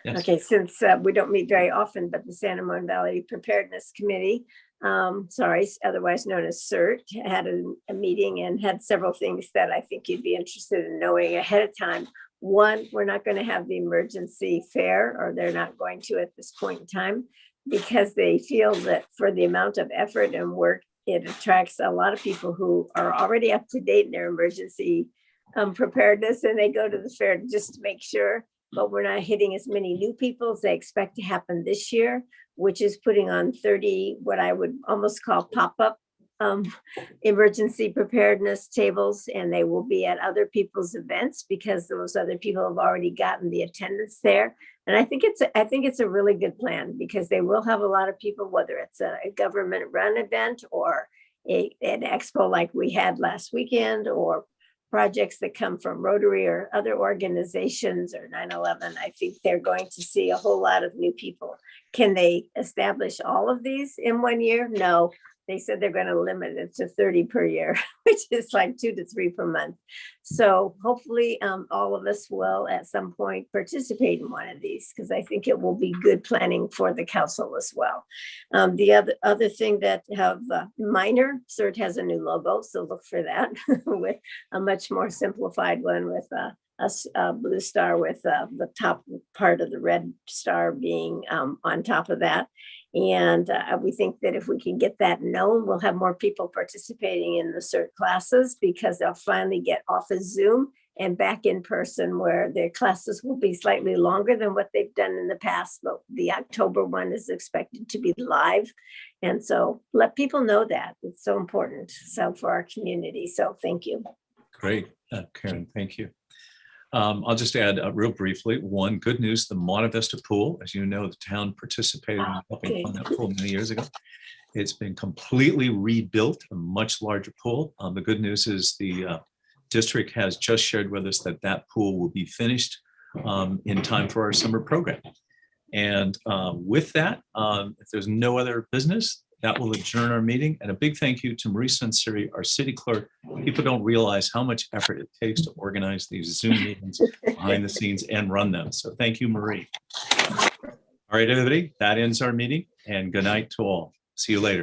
Yes. Okay, since we don't meet very often, but the San Ramon Valley Preparedness Committee, otherwise known as CERT, had a meeting and had several things that I think you'd be interested in knowing ahead of time. One, we're not going to have the emergency fair, or they're not going to at this point in time, because they feel that for the amount of effort and work, it attracts a lot of people who are already up to date in their emergency preparedness, and they go to the fair just to make sure. But we're not hitting as many new people as they expect to happen this year, which is putting on 30, what I would almost call pop-up emergency preparedness tables, and they will be at other people's events because those other people have already gotten the attendance there. And I think it's a really good plan, because they will have a lot of people, whether it's a government-run event or an expo like we had last weekend, or projects that come from Rotary or other organizations or 9/11. I think they're going to see a whole lot of new people. Can they establish all of these in 1 year? No, they said they're going to limit it to 30 per year, which is like 2 to 3 per month. So hopefully all of us will at some point participate in one of these, because I think it will be good planning for the council as well. The other thing that have minor, CERT has a new logo, so look for that with a much more simplified one with a blue star with the top part of the red star being on top of that. And we think that if we can get that known, we'll have more people participating in the CERT classes, because they'll finally get off of Zoom and back in person, where their classes will be slightly longer than what they've done in the past. But the October one is expected to be live. And so let people know that. It's so important. So for our community. So thank you. Great, Karen, thank you. I'll just add real briefly, one, good news, the Monte Vista pool, as you know, the town participated in helping fund that pool many years ago. It's been completely rebuilt, a much larger pool. The good news is the district has just shared with us that that pool will be finished in time for our summer program. And with that, if there's no other business, that will adjourn our meeting. And a big thank you to Marie Sensiri, our city clerk. People don't realize how much effort it takes to organize these Zoom meetings behind the scenes and run them. So thank you, Marie. All right, everybody, that ends our meeting, and good night to all. See you later.